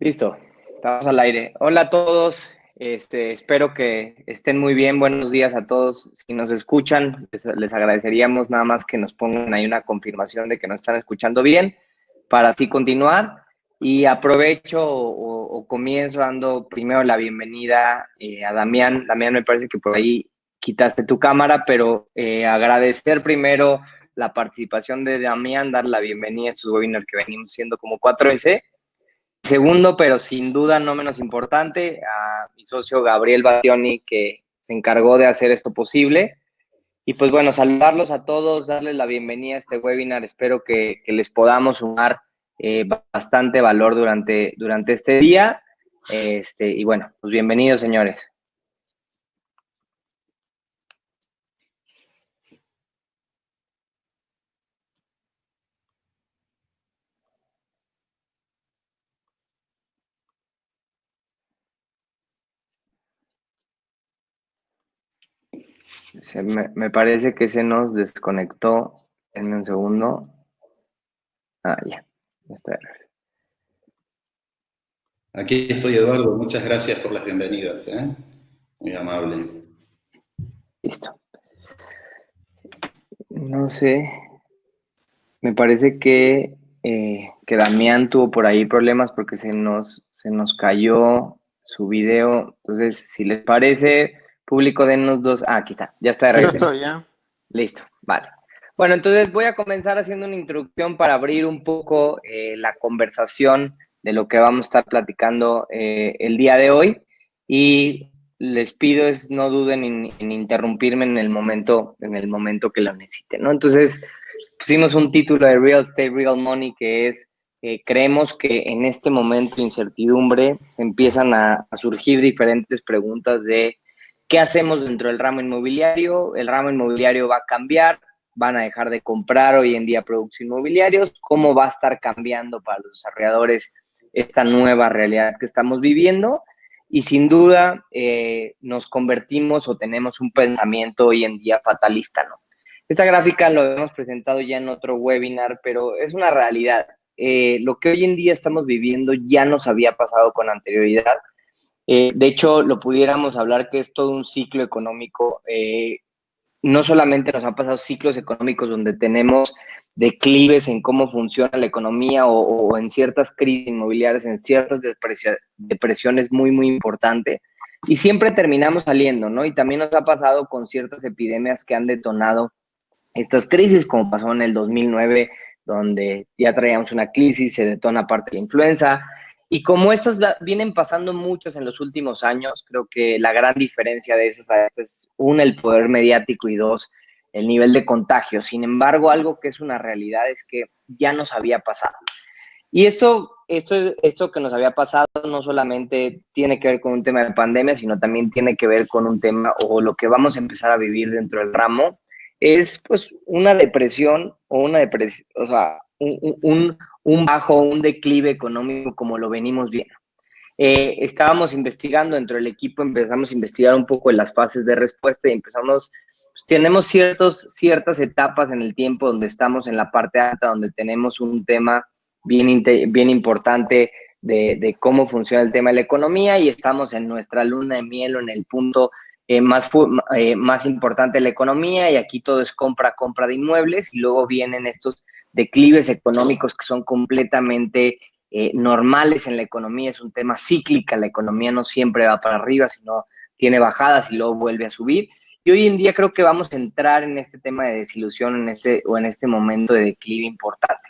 Listo, estamos al aire. Hola a todos, espero que estén muy bien. Buenos días a todos. Si nos escuchan, les agradeceríamos nada más que nos pongan ahí una confirmación de que nos están escuchando bien para así continuar. Y aprovecho o comienzo dando primero la bienvenida a Damián. Damián, me parece que por ahí quitaste tu cámara, pero agradecer primero la participación de Damián, dar la bienvenida a estos webinars que venimos siendo como 4S. Segundo, pero sin duda no menos importante, a mi socio Gabriel Battioni, que se encargó de hacer esto posible. Y pues bueno, saludarlos a todos, darles la bienvenida a este webinar. Espero que les podamos sumar bastante valor durante este día. Y bueno, pues bienvenidos, señores. Me parece que se nos desconectó. En un segundo. Ya está. Aquí estoy, Eduardo. Muchas gracias por las bienvenidas. Muy amable. Listo. No sé. Me parece que Damián tuvo por ahí problemas porque se nos cayó su video. Entonces, si les parece, público, denos dos. Aquí está, ya está de regreso. Yo estoy ya. Listo, vale. Bueno, entonces voy a comenzar haciendo una introducción para abrir un poco la conversación de lo que vamos a estar platicando el día de hoy. Y les pido no duden en interrumpirme en el momento que lo necesiten, ¿no? Entonces, pusimos un título de Real Estate, Real Money, que es, creemos que en este momento de incertidumbre se empiezan a surgir diferentes preguntas de qué hacemos dentro del ramo inmobiliario. El ramo inmobiliario va a cambiar, van a dejar de comprar hoy en día productos inmobiliarios, cómo va a estar cambiando para los desarrolladores esta nueva realidad que estamos viviendo. Y sin duda nos convertimos o tenemos un pensamiento hoy en día fatalista, ¿no? Esta gráfica lo hemos presentado ya en otro webinar, pero es una realidad. Lo que hoy en día estamos viviendo ya nos había pasado con anterioridad. De hecho, lo pudiéramos hablar que es todo un ciclo económico. No solamente nos han pasado ciclos económicos donde tenemos declives en cómo funciona la economía o en ciertas crisis inmobiliarias, en ciertas depresiones muy, muy importantes. Y siempre terminamos saliendo, ¿no? Y también nos ha pasado con ciertas epidemias que han detonado estas crisis, como pasó en el 2009, donde ya traíamos una crisis, se detona parte de la influenza, y como estas vienen pasando muchas en los últimos años, creo que la gran diferencia de esas a estas es, uno, el poder mediático, y dos, el nivel de contagio. Sin embargo, algo que es una realidad es que ya nos había pasado. Y esto que nos había pasado no solamente tiene que ver con un tema de pandemia, sino también tiene que ver con un tema, o lo que vamos a empezar a vivir dentro del ramo, es pues una depresión o sea, un bajo, un declive económico como lo venimos viendo. Estábamos investigando dentro del equipo, empezamos a investigar un poco en las fases de respuesta y empezamos, pues, tenemos ciertas etapas en el tiempo donde estamos en la parte alta, donde tenemos un tema bien importante de cómo funciona el tema de la economía, y estamos en nuestra luna de miel o en el punto más importante de la economía, y aquí todo es compra de inmuebles, y luego vienen estos declives económicos que son completamente normales en la economía. Es un tema cíclica, la economía no siempre va para arriba, sino tiene bajadas y luego vuelve a subir. Y hoy en día creo que vamos a entrar en este tema de desilusión en este momento de declive importante.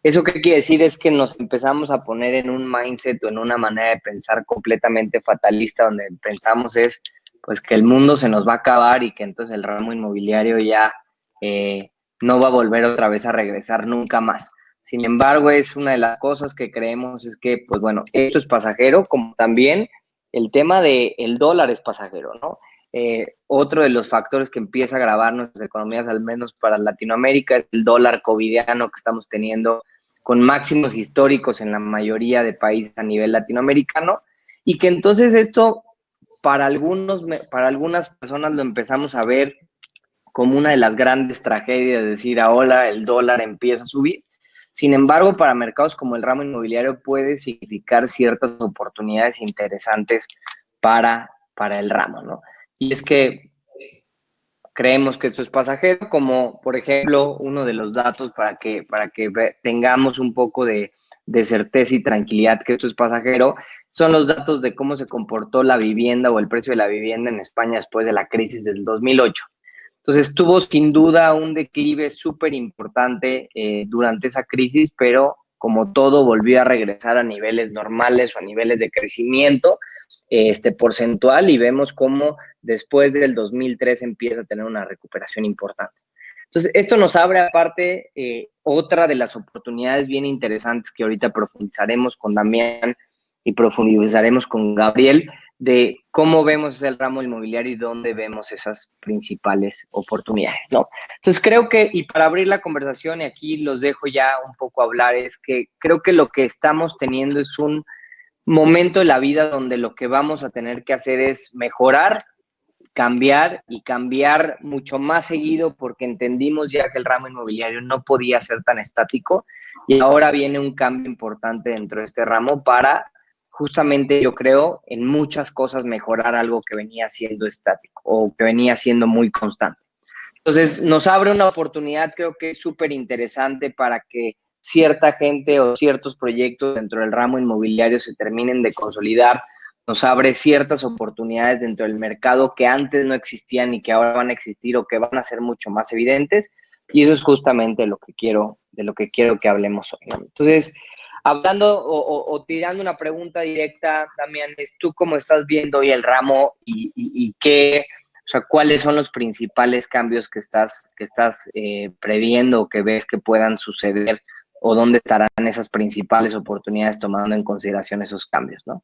¿Eso qué quiere decir? Es que nos empezamos a poner en un mindset o en una manera de pensar completamente fatalista, donde pensamos pues que el mundo se nos va a acabar y que entonces el ramo inmobiliario ya no va a volver otra vez a regresar nunca más. Sin embargo, es una de las cosas que creemos es que, pues bueno, esto es pasajero, como también el tema del dólar es pasajero, ¿no? Otro de los factores que empieza a agravar nuestras economías, al menos para Latinoamérica, es el dólar covidiano que estamos teniendo con máximos históricos en la mayoría de países a nivel latinoamericano, y que entonces esto para algunas personas lo empezamos a ver como una de las grandes tragedias, es decir, ahora el dólar empieza a subir. Sin embargo, para mercados como el ramo inmobiliario puede significar ciertas oportunidades interesantes para el ramo, ¿no? Y es que creemos que esto es pasajero, como por ejemplo uno de los datos para que tengamos un poco de certeza y tranquilidad que esto es pasajero, son los datos de cómo se comportó la vivienda o el precio de la vivienda en España después de la crisis del 2008. Entonces tuvo sin duda un declive súper importante durante esa crisis, pero como todo volvió a regresar a niveles normales o a niveles de crecimiento porcentual, y vemos cómo después del 2003 empieza a tener una recuperación importante. Entonces, esto nos abre aparte otra de las oportunidades bien interesantes que ahorita profundizaremos con Damián y profundizaremos con Gabriel, de cómo vemos el ramo inmobiliario y dónde vemos esas principales oportunidades, ¿no? Entonces, creo que, y para abrir la conversación, y aquí los dejo ya un poco hablar, es que creo que lo que estamos teniendo es un momento de la vida donde lo que vamos a tener que hacer es mejorar, cambiar y cambiar mucho más seguido, porque entendimos ya que el ramo inmobiliario no podía ser tan estático, y ahora viene un cambio importante dentro de este ramo para justamente, yo creo, en muchas cosas mejorar algo que venía siendo estático o que venía siendo muy constante. Entonces, nos abre una oportunidad, creo que es súper interesante, para que cierta gente o ciertos proyectos dentro del ramo inmobiliario se terminen de consolidar. Nos abre ciertas oportunidades dentro del mercado que antes no existían y que ahora van a existir o que van a ser mucho más evidentes. Y eso es justamente de lo que quiero que hablemos hoy, ¿no? Entonces, hablando o tirando una pregunta directa, Damián, es tú cómo estás viendo hoy el ramo y qué, o sea, ¿cuáles son los principales cambios que estás previendo o que ves que puedan suceder, o dónde estarán esas principales oportunidades tomando en consideración esos cambios, ¿no?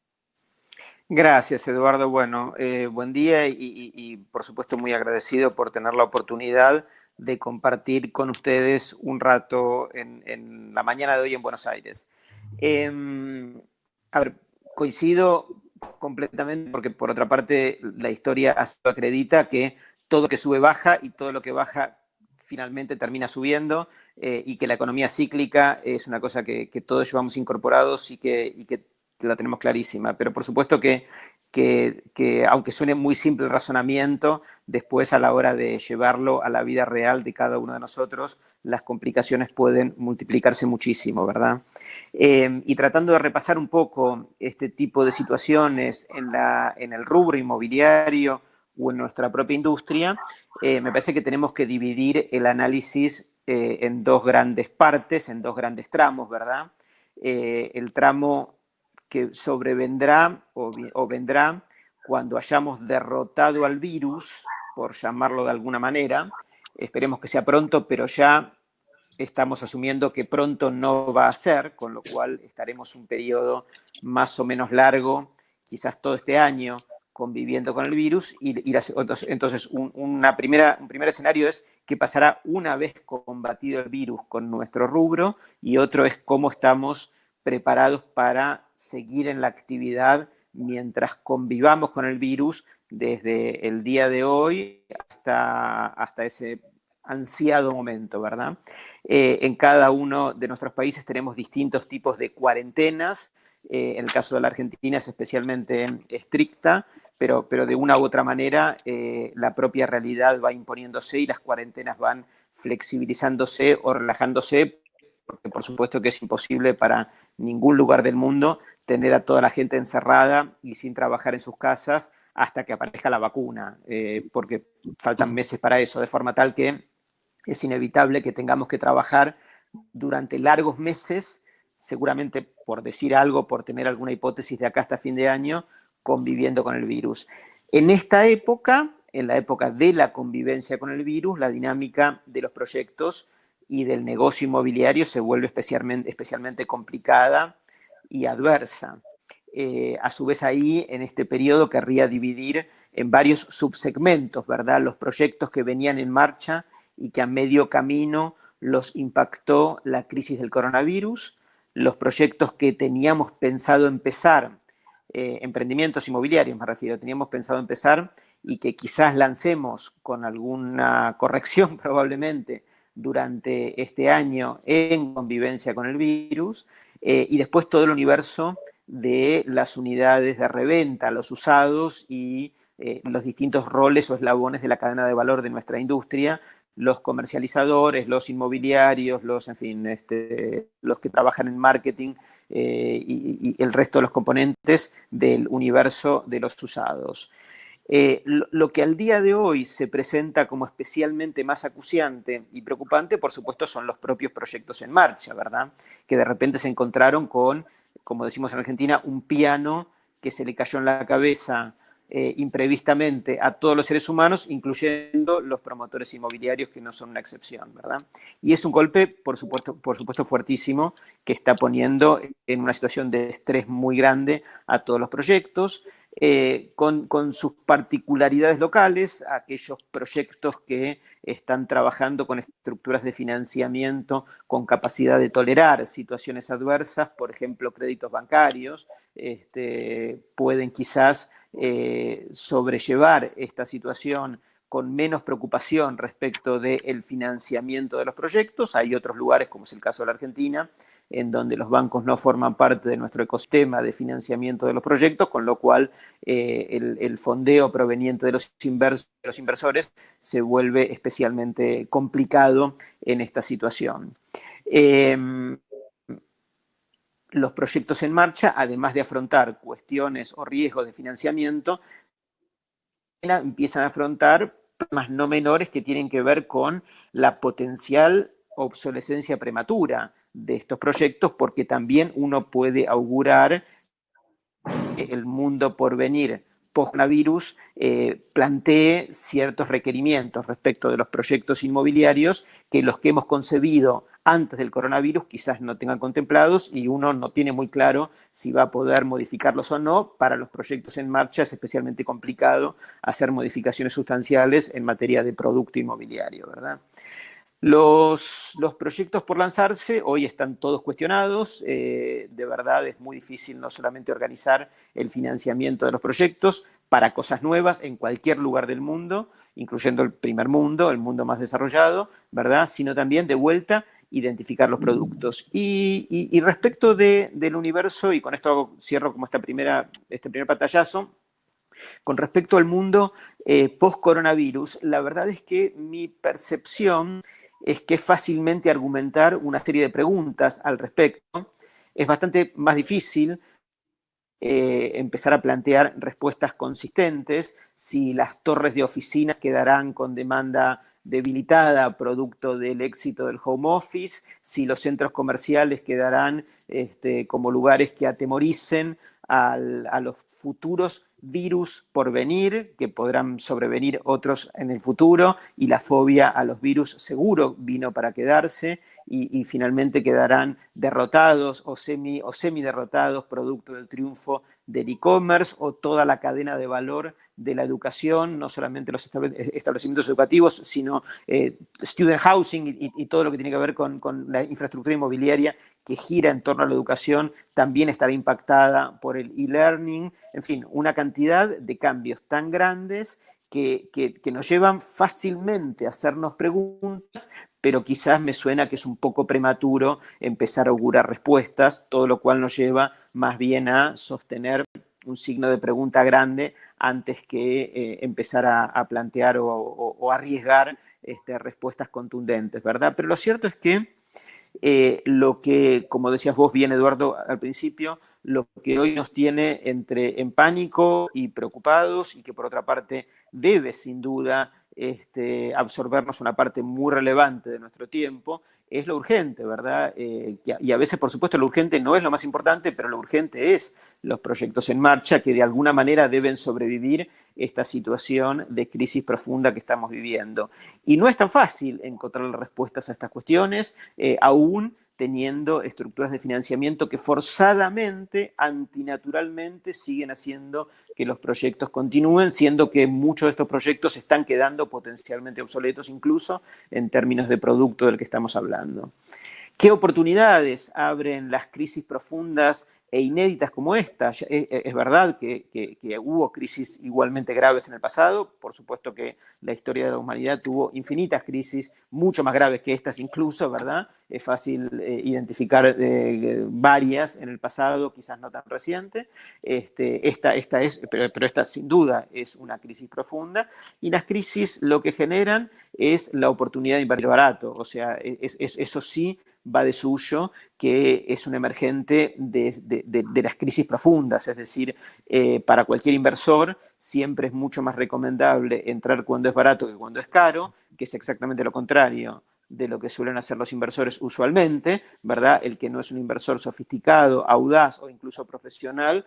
Gracias, Eduardo. Bueno, buen día y, por supuesto muy agradecido por tener la oportunidad de compartir con ustedes un rato en la mañana de hoy en Buenos Aires. A ver, coincido completamente porque, por otra parte, la historia acredita que todo lo que sube baja y todo lo que baja finalmente termina subiendo, y que la economía cíclica es una cosa que todos llevamos incorporados y que la tenemos clarísima. Pero por supuesto que aunque suene muy simple el razonamiento, después a la hora de llevarlo a la vida real de cada uno de nosotros, las complicaciones pueden multiplicarse muchísimo, ¿verdad? Y tratando de repasar un poco este tipo de situaciones en el rubro inmobiliario o en nuestra propia industria, me parece que tenemos que dividir el análisis en dos grandes partes, en dos grandes tramos, ¿verdad? El tramo que sobrevendrá o vendrá cuando hayamos derrotado al virus, por llamarlo de alguna manera. Esperemos que sea pronto, pero ya estamos asumiendo que pronto no va a ser, con lo cual estaremos un periodo más o menos largo, quizás todo este año, conviviendo con el virus. Entonces, un primer escenario es qué pasará una vez combatido el virus con nuestro rubro, y otro es cómo estamos preparados para seguir en la actividad mientras convivamos con el virus desde el día de hoy hasta ese ansiado momento, ¿verdad? En cada uno de nuestros países tenemos distintos tipos de cuarentenas. En el caso de la Argentina es especialmente estricta, pero de una u otra manera la propia realidad va imponiéndose y las cuarentenas van flexibilizándose o relajándose, porque por supuesto que es imposible para ningún lugar del mundo tener a toda la gente encerrada y sin trabajar en sus casas hasta que aparezca la vacuna, porque faltan meses para eso, de forma tal que es inevitable que tengamos que trabajar durante largos meses, seguramente, por decir algo, por tener alguna hipótesis de acá hasta fin de año, conviviendo con el virus. En esta época, en la época de la convivencia con el virus, la dinámica de los proyectos y del negocio inmobiliario se vuelve especialmente complicada y adversa. A su vez, ahí, en este periodo, querría dividir en varios subsegmentos, ¿verdad? Los proyectos que venían en marcha y que a medio camino los impactó la crisis del coronavirus, los proyectos que teníamos pensado empezar, emprendimientos inmobiliarios me refiero, teníamos pensado empezar y que quizás lancemos con alguna corrección probablemente durante este año en convivencia con el virus, y después todo el universo de las unidades de reventa, los usados y los distintos roles o eslabones de la cadena de valor de nuestra industria, los comercializadores, los inmobiliarios, en fin, los que trabajan en marketing y el resto de los componentes del universo de los usados. Lo que al día de hoy se presenta como especialmente más acuciante y preocupante, por supuesto, son los propios proyectos en marcha, ¿verdad? Que de repente se encontraron con, como decimos en Argentina, un piano que se le cayó en la cabeza imprevistamente a todos los seres humanos, incluyendo los promotores inmobiliarios, que no son una excepción, ¿verdad? Y es un golpe, por supuesto fuertísimo, que está poniendo en una situación de estrés muy grande a todos los proyectos, con sus particularidades locales, aquellos proyectos que están trabajando con estructuras de financiamiento con capacidad de tolerar situaciones adversas, por ejemplo, créditos bancarios, pueden quizás sobrellevar esta situación con menos preocupación respecto del financiamiento de los proyectos. Hay otros lugares, como es el caso de la Argentina, en donde los bancos no forman parte de nuestro ecosistema de financiamiento de los proyectos, con lo cual el fondeo proveniente de los inversores se vuelve especialmente complicado en esta situación. Los proyectos en marcha, además de afrontar cuestiones o riesgos de financiamiento, empiezan a afrontar problemas no menores que tienen que ver con la potencial obsolescencia prematura de estos proyectos, porque también uno puede augurar que el mundo por venir post-coronavirus plantee ciertos requerimientos respecto de los proyectos inmobiliarios que los que hemos concebido antes del coronavirus quizás no tengan contemplados, y uno no tiene muy claro si va a poder modificarlos o no. Para los proyectos en marcha es especialmente complicado hacer modificaciones sustanciales en materia de producto inmobiliario, ¿verdad? Los proyectos por lanzarse hoy están todos cuestionados. De verdad es muy difícil no solamente organizar el financiamiento de los proyectos para cosas nuevas en cualquier lugar del mundo, incluyendo el primer mundo, el mundo más desarrollado, ¿verdad? Sino también de vuelta identificar los productos. Y respecto del universo, y con esto cierro como este primer pantallazo, con respecto al mundo post-coronavirus, la verdad es que mi percepción es que es fácilmente argumentar una serie de preguntas al respecto. Es bastante más difícil empezar a plantear respuestas consistentes, si las torres de oficinas quedarán con demanda debilitada producto del éxito del home office, si los centros comerciales quedarán como lugares que atemoricen a los futuros virus por venir, que podrán sobrevenir otros en el futuro, y la fobia a los virus seguro vino para quedarse, y finalmente quedarán derrotados o semi-derrotados producto del triunfo del e-commerce o toda la cadena de valor de la educación, no solamente los establecimientos educativos, sino student housing y todo lo que tiene que ver con la infraestructura inmobiliaria que gira en torno a la educación, también estará impactada por el e-learning. En fin, una cantidad de cambios tan grandes que nos llevan fácilmente a hacernos preguntas, pero quizás me suena que es un poco prematuro empezar a augurar respuestas, todo lo cual nos lleva más bien a sostener un signo de pregunta grande antes que empezar a plantear o arriesgar respuestas contundentes, ¿verdad? Pero lo cierto es que lo que, como decías vos bien, Eduardo, al principio, lo que hoy nos tiene en pánico y preocupados, y que por otra parte debe sin duda absorbernos una parte muy relevante de nuestro tiempo, es lo urgente, ¿verdad? Y a veces, por supuesto, lo urgente no es lo más importante, pero lo urgente es los proyectos en marcha que de alguna manera deben sobrevivir esta situación de crisis profunda que estamos viviendo. Y no es tan fácil encontrar respuestas a estas cuestiones, aún teniendo estructuras de financiamiento que forzadamente, antinaturalmente, siguen haciendo que los proyectos continúen, siendo que muchos de estos proyectos están quedando potencialmente obsoletos, incluso en términos de producto del que estamos hablando. ¿Qué oportunidades abren las crisis profundas e inéditas como esta. Es verdad que hubo crisis igualmente graves en el pasado, por supuesto que la historia de la humanidad tuvo infinitas crisis, mucho más graves que estas incluso, ¿verdad? Es fácil identificar varias en el pasado, quizás no tan reciente. Pero esta sin duda es una crisis profunda, y las crisis lo que generan es la oportunidad de invertir barato, o sea, eso sí va de suyo, que es un emergente de las crisis profundas, es decir, para cualquier inversor siempre es mucho más recomendable entrar cuando es barato que cuando es caro, que es exactamente lo contrario de lo que suelen hacer los inversores usualmente, ¿verdad? El que no es un inversor sofisticado, audaz o incluso profesional,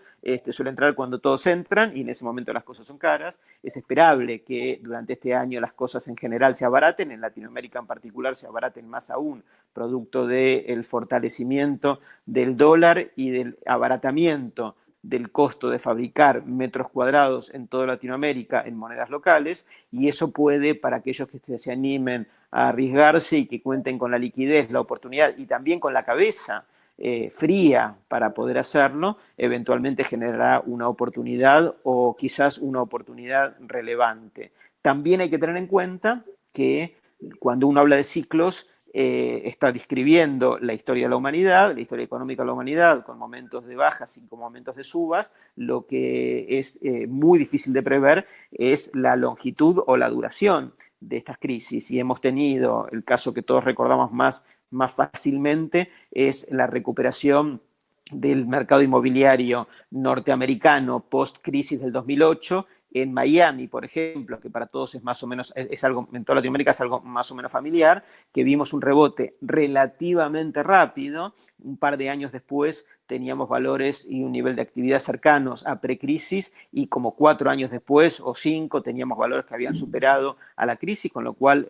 suele entrar cuando todos entran y en ese momento las cosas son caras. Es esperable que durante este año las cosas en general se abaraten, en Latinoamérica en particular se abaraten más aún, producto del fortalecimiento del dólar y del abaratamiento del costo de fabricar metros cuadrados en toda Latinoamérica en monedas locales, y eso puede, para aquellos que se animen a arriesgarse y que cuenten con la liquidez, la oportunidad y también con la cabeza fría para poder hacerlo, eventualmente generará una oportunidad o quizás una oportunidad relevante. También hay que tener en cuenta que cuando uno habla de ciclos, está describiendo la historia de la humanidad, la historia económica de la humanidad, con momentos de bajas y con momentos de subas. Lo que es muy difícil de prever es la longitud o la duración de estas crisis, y hemos tenido el caso que todos recordamos más fácilmente, es la recuperación del mercado inmobiliario norteamericano post-crisis del 2008, en Miami, por ejemplo, que para todos es más o menos, es algo, en toda Latinoamérica es algo más o menos familiar, que vimos un rebote relativamente rápido. Un par de años después teníamos valores y un nivel de actividad cercanos a precrisis, y como 4 años después o 5 teníamos valores que habían superado a la crisis, con lo cual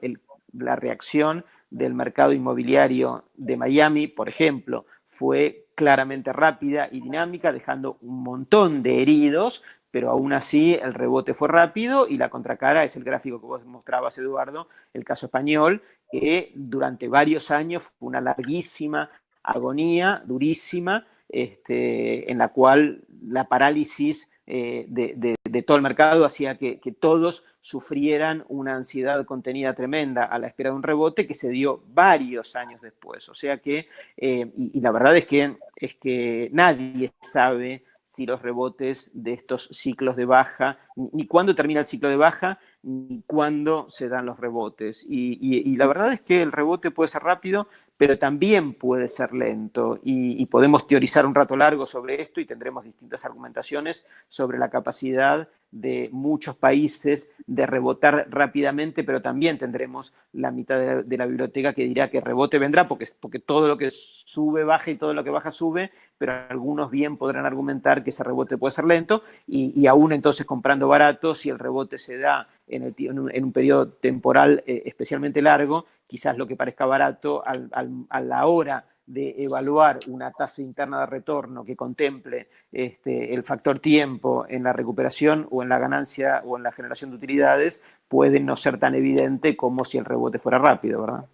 la reacción del mercado inmobiliario de Miami, por ejemplo, fue claramente rápida y dinámica, dejando un montón de heridos, pero aún así el rebote fue rápido, y la contracara es el gráfico que vos mostrabas, Eduardo, el caso español, que durante varios años fue una larguísima agonía, durísima, en la cual la parálisis de todo el mercado hacía que todos sufrieran una ansiedad contenida tremenda a la espera de un rebote que se dio varios años después. O sea que, y la verdad es que nadie sabe si los rebotes de estos ciclos de baja, ni cuándo termina el ciclo de baja, ni cuándo se dan los rebotes. Y la verdad es que el rebote puede ser rápido, pero también puede ser lento, y podemos teorizar un rato largo sobre esto, y tendremos distintas argumentaciones sobre la capacidad de muchos países de rebotar rápidamente, pero también tendremos la mitad de la biblioteca que dirá que rebote vendrá, porque todo lo que sube baja y todo lo que baja sube, pero algunos bien podrán argumentar que ese rebote puede ser lento, y aún entonces comprando barato, si el rebote se da en un periodo temporal especialmente largo, quizás lo que parezca barato a la hora de evaluar una tasa interna de retorno que contemple el factor tiempo en la recuperación o en la ganancia o en la generación de utilidades, puede no ser tan evidente como si el rebote fuera rápido, ¿verdad?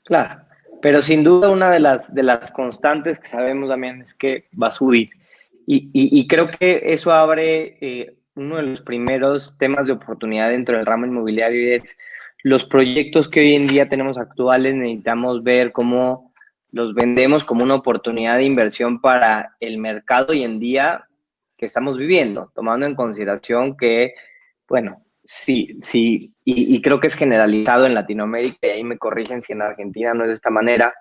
Claro, pero sin duda una de las constantes que sabemos también es que va a subir. Y creo que eso abre uno de los primeros temas de oportunidad dentro del ramo inmobiliario, y es los proyectos que hoy en día tenemos actuales. Necesitamos ver cómo los vendemos como una oportunidad de inversión para el mercado hoy en día que estamos viviendo, tomando en consideración que, bueno, sí, sí, y creo que es generalizado en Latinoamérica, y ahí me corrigen si en Argentina no es de esta manera.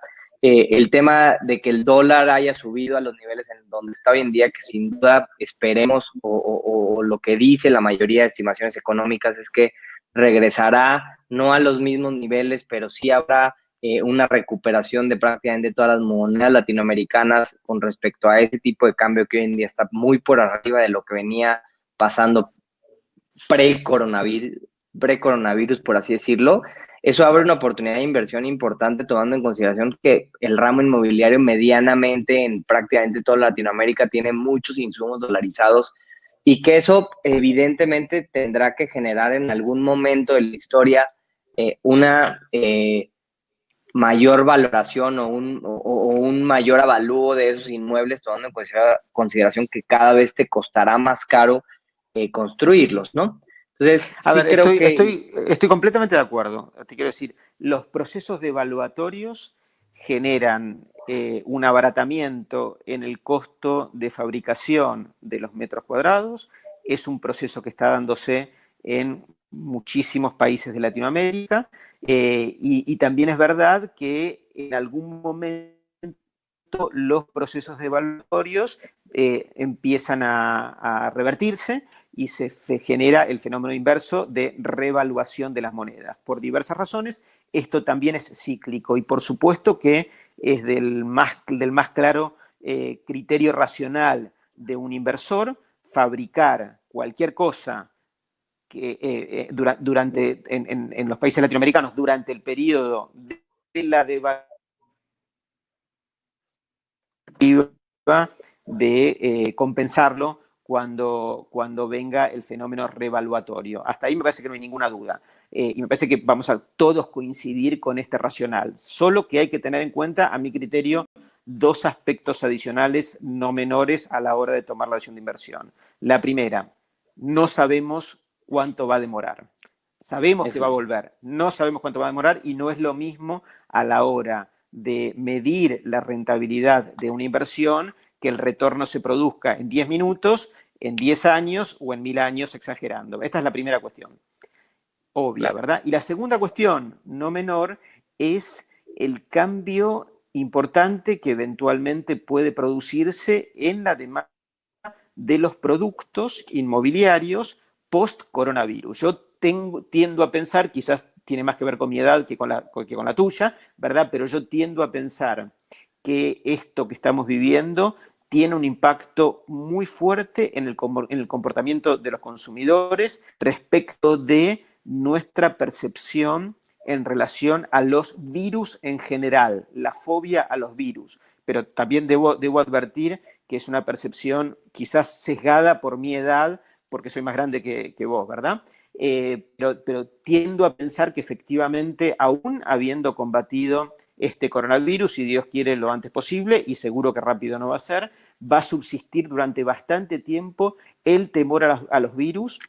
El tema de que el dólar haya subido a los niveles en donde está hoy en día, que sin duda esperemos, o lo que dice la mayoría de estimaciones económicas es que regresará no a los mismos niveles, pero sí habrá una recuperación de prácticamente todas las monedas latinoamericanas con respecto a ese tipo de cambio que hoy en día está muy por arriba de lo que venía pasando pre-coronavirus, por así decirlo. Eso abre una oportunidad de inversión importante, tomando en consideración que el ramo inmobiliario medianamente en prácticamente toda Latinoamérica tiene muchos insumos dolarizados, y que eso evidentemente tendrá que generar en algún momento de la historia una mayor valoración o un mayor avalúo de esos inmuebles, tomando en consideración que cada vez te costará más caro construirlos, ¿no? Entonces, A sí ver, creo que estoy completamente de acuerdo. Te quiero decir, los procesos devaluatorios generan un abaratamiento en el costo de fabricación de los metros cuadrados. Es un proceso que está dándose en muchísimos países de Latinoamérica. Y también es verdad que en algún momento los procesos devaluatorios empiezan a revertirse y se genera el fenómeno inverso de revaluación de las monedas. Por diversas razones, esto también es cíclico y por supuesto que es del más claro criterio racional de un inversor fabricar cualquier cosa que en los países latinoamericanos durante el periodo de la devaluación de compensarlo cuando venga el fenómeno revaluatorio. Hasta ahí me parece que no hay ninguna duda. Y me parece que vamos a todos coincidir con este racional. Solo que hay que tener en cuenta, a mi criterio, dos aspectos adicionales no menores a la hora de tomar la decisión de inversión. La primera, no sabemos cuánto va a demorar. Sabemos que va a eso, volver, no sabemos cuánto va a demorar y no es lo mismo a la hora de medir la rentabilidad de una inversión que el retorno se produzca en 10 minutos, en 10 años o en 1000 años, exagerando. Esta es la primera cuestión, obvia, claro. ¿verdad? Y la segunda cuestión, no menor, es el cambio importante que eventualmente puede producirse en la demanda de los productos inmobiliarios post-coronavirus. Yo tiendo a pensar, quizás tiene más que ver con mi edad que con la tuya, ¿verdad? Pero yo tiendo a pensar que esto que estamos viviendo tiene un impacto muy fuerte en el comportamiento de los consumidores respecto de nuestra percepción en relación a los virus en general, la fobia a los virus. Pero también debo advertir que es una percepción quizás sesgada por mi edad, porque soy más grande que vos, ¿verdad? Pero tiendo a pensar que efectivamente, aún habiendo combatido este coronavirus, si Dios quiere lo antes posible, y seguro que rápido no va a ser, va a subsistir durante bastante tiempo el temor a los virus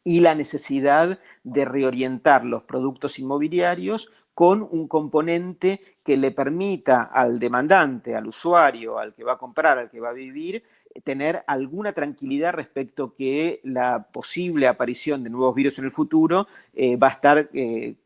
y la necesidad de reorientar los productos inmobiliarios con un componente que le permita al demandante, al usuario, al que va a comprar, al que va a vivir, tener alguna tranquilidad respecto que la posible aparición de nuevos virus en el futuro va a estar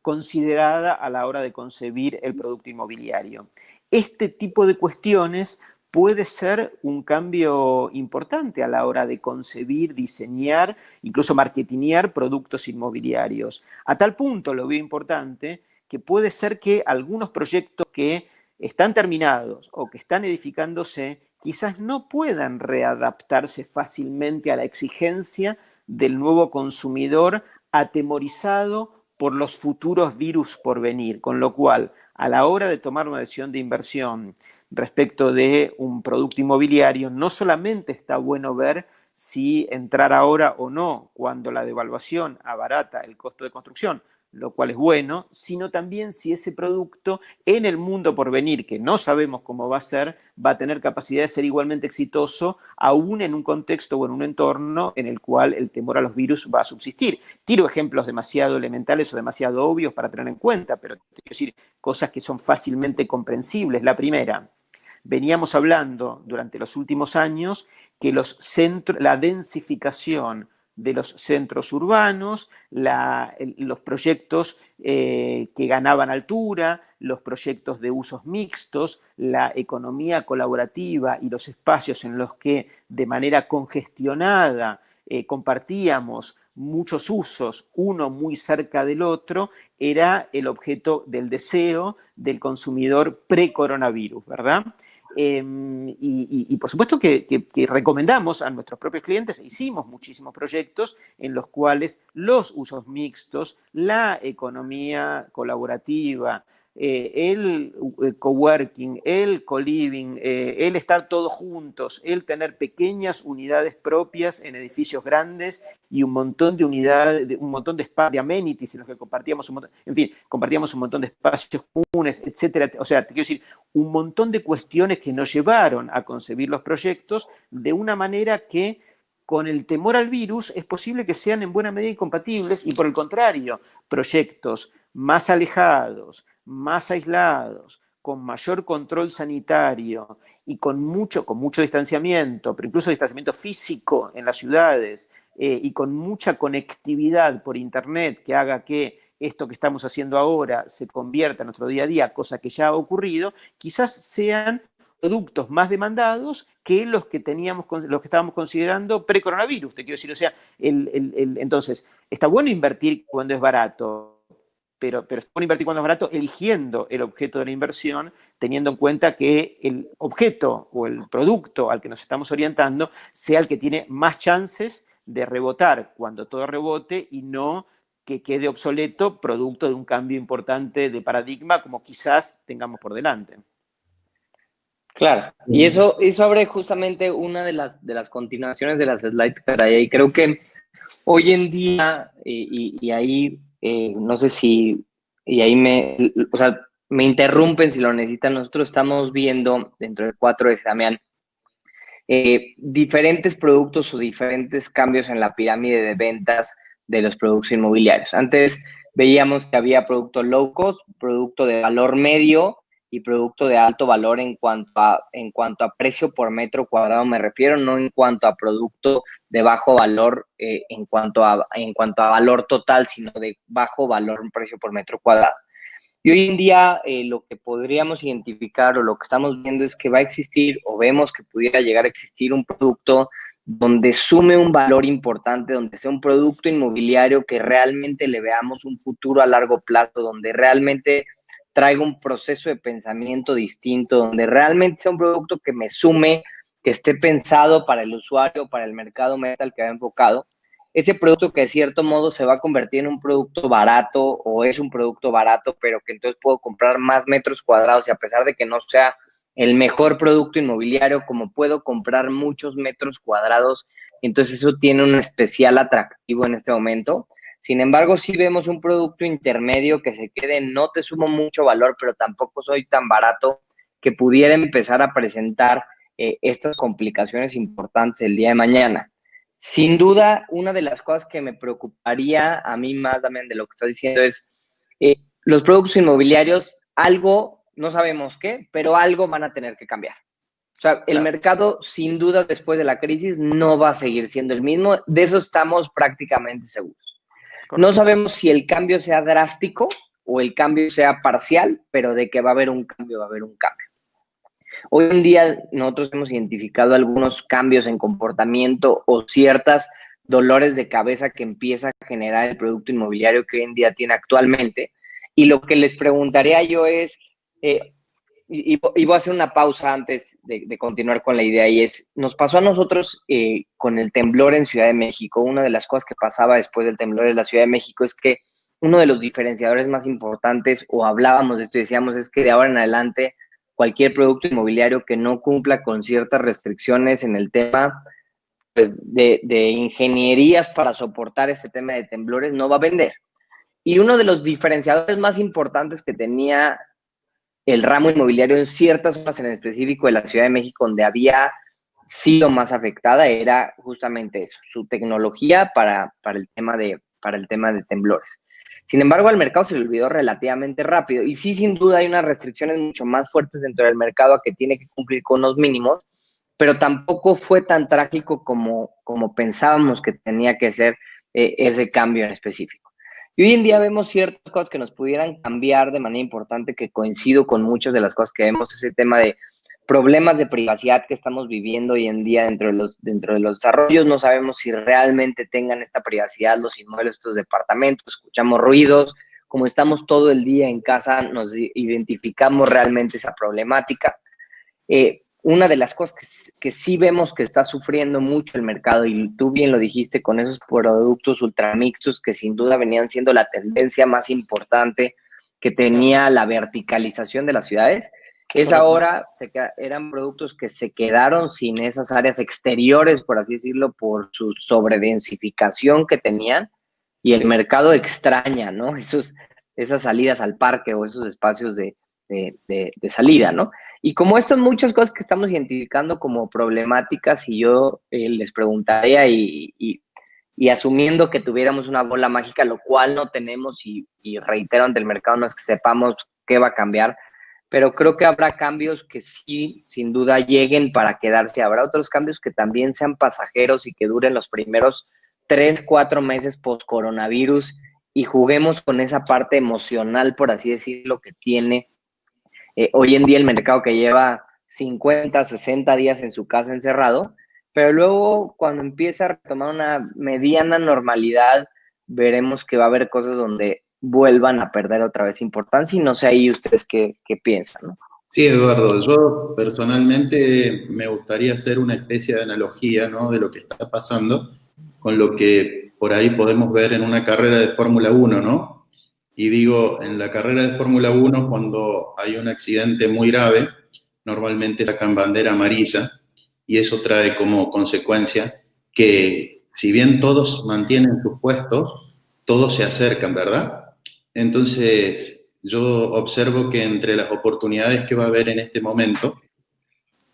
considerada a la hora de concebir el producto inmobiliario. Este tipo de cuestiones puede ser un cambio importante a la hora de concebir, diseñar, incluso marketinear productos inmobiliarios. A tal punto lo veo importante que puede ser que algunos proyectos que están terminados o que están edificándose quizás no puedan readaptarse fácilmente a la exigencia del nuevo consumidor atemorizado por los futuros virus por venir, con lo cual a la hora de tomar una decisión de inversión respecto de un producto inmobiliario, no solamente está bueno ver si entrar ahora o no cuando la devaluación abarata el costo de construcción, lo cual es bueno, sino también si ese producto en el mundo por venir, que no sabemos cómo va a ser, va a tener capacidad de ser igualmente exitoso, aún en un contexto o en un entorno en el cual el temor a los virus va a subsistir. Tiro ejemplos demasiado elementales o demasiado obvios para tener en cuenta, pero quiero decir cosas que son fácilmente comprensibles. La primera, veníamos hablando durante los últimos años que la densificación de los centros urbanos, los proyectos que ganaban altura, los proyectos de usos mixtos, la economía colaborativa y los espacios en los que de manera congestionada compartíamos muchos usos, uno muy cerca del otro, era el objeto del deseo del consumidor pre-coronavirus, ¿verdad? Y por supuesto que recomendamos a nuestros propios clientes, hicimos muchísimos proyectos en los cuales los usos mixtos, la economía colaborativa, el coworking, el co-living, el estar todos juntos, el tener pequeñas unidades propias en edificios grandes y un montón de unidades, un montón de espacios, de amenities en los que compartíamos un montón, en fin, compartíamos un montón de espacios comunes, etcétera. O sea, te quiero decir, un montón de cuestiones que nos llevaron a concebir los proyectos de una manera que con el temor al virus es posible que sean en buena medida incompatibles y por el contrario, proyectos más alejados, más aislados, con mayor control sanitario y con mucho distanciamiento, pero incluso distanciamiento físico en las ciudades y con mucha conectividad por internet que haga que esto que estamos haciendo ahora se convierta en nuestro día a día, cosa que ya ha ocurrido, quizás sean productos más demandados que los que estábamos considerando pre-coronavirus, te quiero decir. O sea, entonces, está bueno invertir cuando es barato, pero es bueno invertir cuando es barato eligiendo el objeto de la inversión, teniendo en cuenta que el objeto o el producto al que nos estamos orientando sea el que tiene más chances de rebotar cuando todo rebote y no que quede obsoleto producto de un cambio importante de paradigma como quizás tengamos por delante. Claro, y eso abre justamente una de las continuaciones de las slides que traía, y creo que hoy en día, y ahí no sé si, y ahí o sea, me interrumpen si lo necesitan, nosotros estamos viendo dentro del 4S, Damián, diferentes productos o diferentes cambios en la pirámide de ventas de los productos inmobiliarios. Antes veíamos que había producto low cost, producto de valor medio y producto de alto valor en cuanto a precio por metro cuadrado me refiero, no en cuanto a producto de bajo valor en cuanto a valor total, sino de bajo valor en precio por metro cuadrado. Y hoy en día lo que podríamos identificar o lo que estamos viendo es que va a existir o vemos que pudiera llegar a existir un producto donde sume un valor importante, donde sea un producto inmobiliario que realmente le veamos un futuro a largo plazo, donde realmente traiga un proceso de pensamiento distinto, donde realmente sea un producto que me sume, que esté pensado para el usuario, para el mercado meta al que va enfocado. Ese producto que de cierto modo se va a convertir en un producto barato o es un producto barato, pero que entonces puedo comprar más metros cuadrados y a pesar de que no sea el mejor producto inmobiliario, como puedo comprar muchos metros cuadrados, entonces eso tiene un especial atractivo en este momento. Sin embargo, sí vemos un producto intermedio que se quede, no te sumo mucho valor, pero tampoco soy tan barato, que pudiera empezar a presentar estas complicaciones importantes el día de mañana. Sin duda, una de las cosas que me preocuparía a mí más también de lo que estás diciendo es los productos inmobiliarios, algo, no sabemos qué, pero algo van a tener que cambiar. O sea, el mercado, sin duda, después de la crisis, no va a seguir siendo el mismo. De eso estamos prácticamente seguros. No sabemos si el cambio sea drástico o el cambio sea parcial, pero de que va a haber un cambio, va a haber un cambio. Hoy en día nosotros hemos identificado algunos cambios en comportamiento o ciertas dolores de cabeza que empieza a generar el producto inmobiliario que hoy en día tiene actualmente. Y lo que les preguntaría yo es, y voy a hacer una pausa antes de continuar con la idea, y es, nos pasó a nosotros con el temblor en Ciudad de México. Una de las cosas que pasaba después del temblor en la Ciudad de México es que uno de los diferenciadores más importantes, o hablábamos de esto y decíamos, es que de ahora en adelante cualquier producto inmobiliario que no cumpla con ciertas restricciones en el tema pues, de ingenierías para soportar este tema de temblores no va a vender. Y uno de los diferenciadores más importantes que tenía el ramo inmobiliario en ciertas zonas en específico de la Ciudad de México donde había sido más afectada era justamente eso, su tecnología para el tema de temblores. Sin embargo, al mercado se le olvidó relativamente rápido y sí, sin duda hay unas restricciones mucho más fuertes dentro del mercado a que tiene que cumplir con los mínimos, pero tampoco fue tan trágico como pensábamos que tenía que ser ese cambio en específico. Y hoy en día vemos ciertas cosas que nos pudieran cambiar de manera importante, que coincido con muchas de las cosas que vemos, ese tema de problemas de privacidad que estamos viviendo hoy en día dentro de los desarrollos. No sabemos si realmente tengan esta privacidad los inmuebles, estos departamentos, escuchamos ruidos, como estamos todo el día en casa, nos identificamos realmente esa problemática. Una de las cosas que sí vemos que está sufriendo mucho el mercado, y tú bien lo dijiste, con esos productos ultramixtos que sin duda venían siendo la tendencia más importante que tenía la verticalización de las ciudades. Eran productos que se quedaron sin esas áreas exteriores, por así decirlo, por su sobredensificación que tenían, y el mercado extraña, ¿no? Esas salidas al parque o esos espacios de salida, ¿no? Y como estas muchas cosas que estamos identificando como problemáticas, y yo les preguntaría y asumiendo que tuviéramos una bola mágica, lo cual no tenemos, y reitero ante el mercado, no es que sepamos qué va a cambiar, pero creo que habrá cambios que sí, sin duda, lleguen para quedarse. Habrá otros cambios que también sean pasajeros y que duren los primeros 3, 4 meses post-coronavirus, y juguemos con esa parte emocional, por así decirlo, que tiene hoy en día el mercado, que lleva 50, 60 días en su casa encerrado, pero luego cuando empieza a retomar una mediana normalidad, veremos que va a haber cosas donde vuelvan a perder otra vez importancia, y no sé ahí ustedes qué piensan, ¿no? Sí, Eduardo, yo personalmente me gustaría hacer una especie de analogía, ¿no?, de lo que está pasando con lo que por ahí podemos ver en una carrera de Fórmula 1, ¿no? Y digo, en la carrera de Fórmula 1, cuando hay un accidente muy grave, normalmente sacan bandera amarilla, y eso trae como consecuencia que, si bien todos mantienen sus puestos, todos se acercan, ¿verdad? Entonces, yo observo que entre las oportunidades que va a haber en este momento,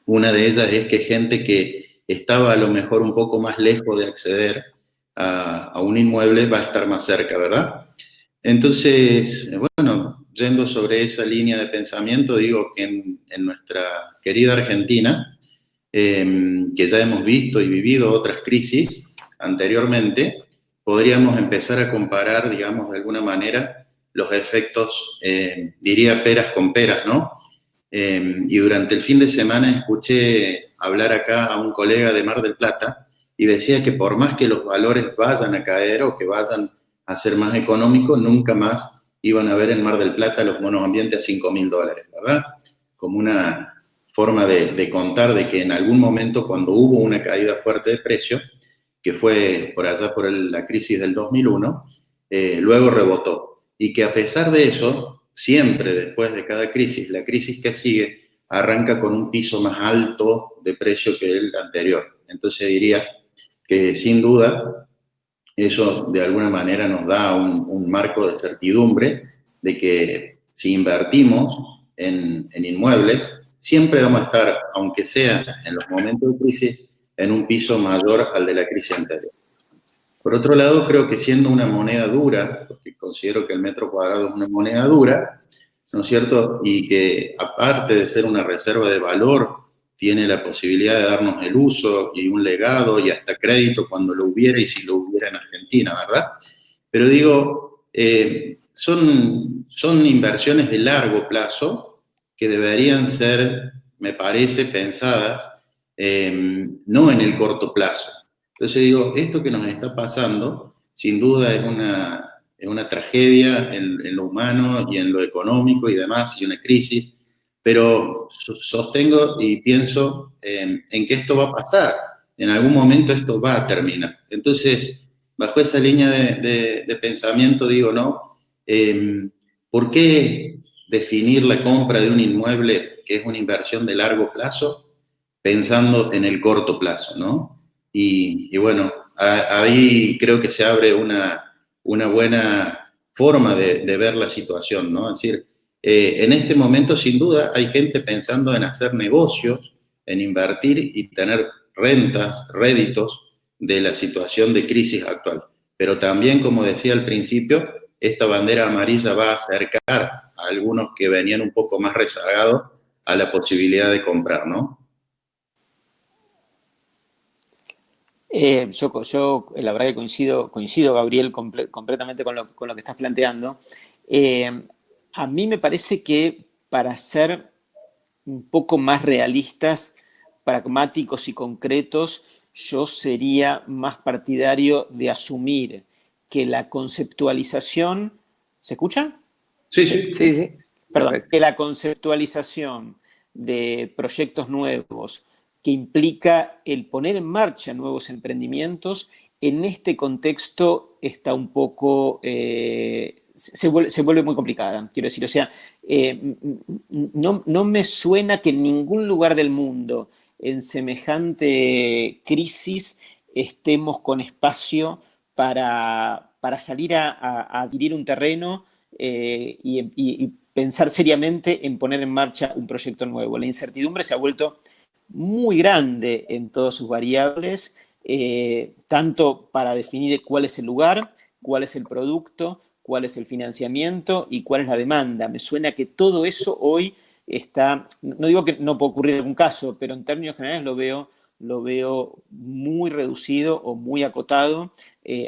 una de ellas es que gente que estaba a lo mejor un poco más lejos de acceder a un inmueble va a estar más cerca, ¿verdad? Entonces, bueno, yendo sobre esa línea de pensamiento, digo que en nuestra querida Argentina, que ya hemos visto y vivido otras crisis anteriormente, podríamos empezar a comparar, digamos, de alguna manera, los efectos, diría peras con peras, ¿no? Y durante el fin de semana escuché hablar acá a un colega de Mar del Plata, y decía que por más que los valores vayan a caer o que vayan a ser más económicos, nunca más iban a ver en Mar del Plata los monoambientes a $5.000, ¿verdad? Como una forma de contar de que en algún momento, cuando hubo una caída fuerte de precio, que fue por allá por la crisis del 2001, luego rebotó. Y que a pesar de eso, siempre después de cada crisis, la crisis que sigue arranca con un piso más alto de precio que el anterior. Entonces diría que sin duda eso de alguna manera nos da un marco de certidumbre de que si invertimos en inmuebles, siempre vamos a estar, aunque sea en los momentos de crisis, en un piso mayor al de la crisis anterior. Por otro lado, creo que siendo una moneda dura, porque considero que el metro cuadrado es una moneda dura, ¿no es cierto? Y que aparte de ser una reserva de valor, tiene la posibilidad de darnos el uso y un legado y hasta crédito cuando lo hubiera, y si lo hubiera en Argentina, ¿verdad? Pero digo, son inversiones de largo plazo que deberían ser, me parece, pensadas no en el corto plazo. Entonces digo, esto que nos está pasando, sin duda es una tragedia en lo humano y en lo económico y demás, y una crisis, pero sostengo y pienso en que esto va a pasar. En algún momento esto va a terminar. Entonces, bajo esa línea de pensamiento digo, ¿no? ¿Por qué definir la compra de un inmueble, que es una inversión de largo plazo, pensando en el corto plazo, ¿no? Y bueno, ahí creo que se abre una buena forma de ver la situación, ¿no? Es decir, en este momento, sin duda, hay gente pensando en hacer negocios, en invertir y tener rentas, réditos de la situación de crisis actual. Pero también, como decía al principio, esta bandera amarilla va a acercar a algunos que venían un poco más rezagados a la posibilidad de comprar, ¿no? Yo la verdad que coincido Gabriel, completamente con lo que estás planteando. A mí me parece que para ser un poco más realistas, pragmáticos y concretos, yo sería más partidario de asumir que la conceptualización... ¿Se escucha? Sí, sí. Sí, sí. Perdón, Perfecto. que la conceptualización de proyectos nuevos, que implica el poner en marcha nuevos emprendimientos, en este contexto está un poco se vuelve muy complicada, quiero decir. O sea, no me suena que en ningún lugar del mundo en semejante crisis estemos con espacio para salir a adquirir un terreno y pensar seriamente en poner en marcha un proyecto nuevo. La incertidumbre se ha vuelto muy grande en todas sus variables, tanto para definir cuál es el lugar, cuál es el producto, cuál es el financiamiento y cuál es la demanda. Me suena que todo eso hoy está, no digo que no pueda ocurrir algún caso, pero en términos generales lo veo muy reducido o muy acotado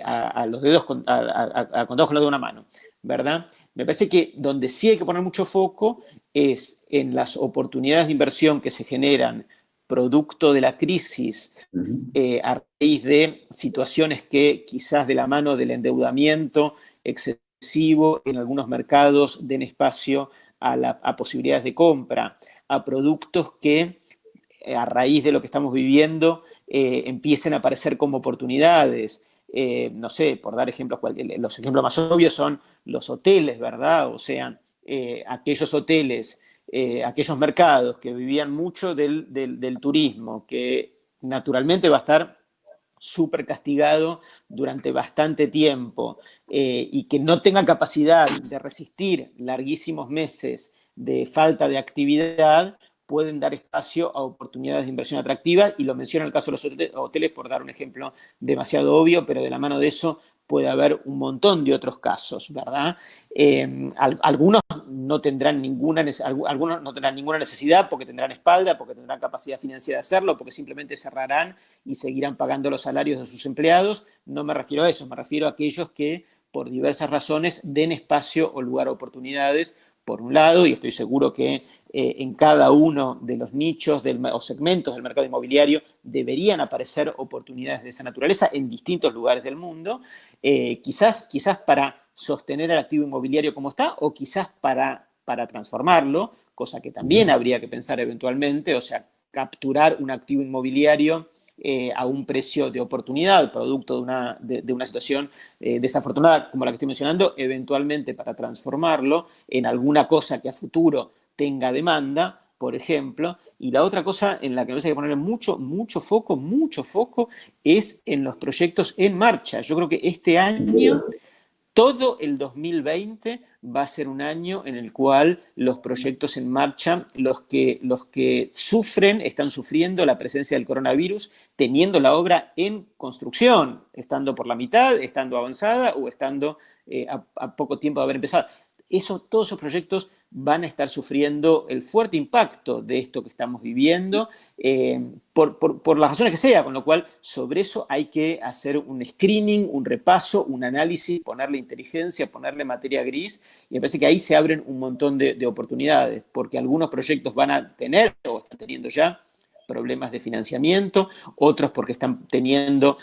a los dedos, a contados con la de una mano, ¿verdad? Me parece que donde sí hay que poner mucho foco es en las oportunidades de inversión que se generan producto de la crisis a raíz de situaciones que quizás de la mano del endeudamiento excesivo en algunos mercados den espacio a posibilidades de compra, a productos que a raíz de lo que estamos viviendo empiecen a aparecer como oportunidades. No sé, por dar ejemplos, los ejemplos más obvios son los hoteles, ¿verdad? O sea, aquellos hoteles, aquellos mercados que vivían mucho del turismo, que naturalmente va a estar súper castigado durante bastante tiempo y que no tenga capacidad de resistir larguísimos meses de falta de actividad, pueden dar espacio a oportunidades de inversión atractivas, y lo menciono en el caso de los hoteles por dar un ejemplo demasiado obvio, pero de la mano de eso puede haber un montón de otros casos, ¿verdad? Algunos no tendrán ninguna necesidad porque tendrán espalda, porque tendrán capacidad financiera de hacerlo, porque simplemente cerrarán y seguirán pagando los salarios de sus empleados. No me refiero a eso, me refiero a aquellos que por diversas razones den espacio o lugar a oportunidades, por un lado, y estoy seguro que en cada uno de los nichos o segmentos del mercado inmobiliario deberían aparecer oportunidades de esa naturaleza en distintos lugares del mundo, quizás para sostener el activo inmobiliario como está, o quizás para transformarlo, cosa que también habría que pensar eventualmente, o sea, capturar un activo inmobiliario a un precio de oportunidad, producto de una situación desafortunada como la que estoy mencionando, eventualmente para transformarlo en alguna cosa que a futuro tenga demanda, por ejemplo. Y la otra cosa en la que me parece que ponerle mucho foco, es en los proyectos en marcha. Yo creo que este año, todo el 2020 va a ser un año en el cual los proyectos en marcha, los que están sufriendo la presencia del coronavirus, teniendo la obra en construcción, estando por la mitad, estando avanzada o estando a poco tiempo de haber empezado. Todos esos proyectos van a estar sufriendo el fuerte impacto de esto que estamos viviendo, por las razones que sea, con lo cual sobre eso hay que hacer un screening, un repaso, un análisis, ponerle inteligencia, ponerle materia gris, y me parece que ahí se abren un montón de oportunidades, porque algunos proyectos van a tener, o están teniendo ya, problemas de financiamiento, otros porque están teniendo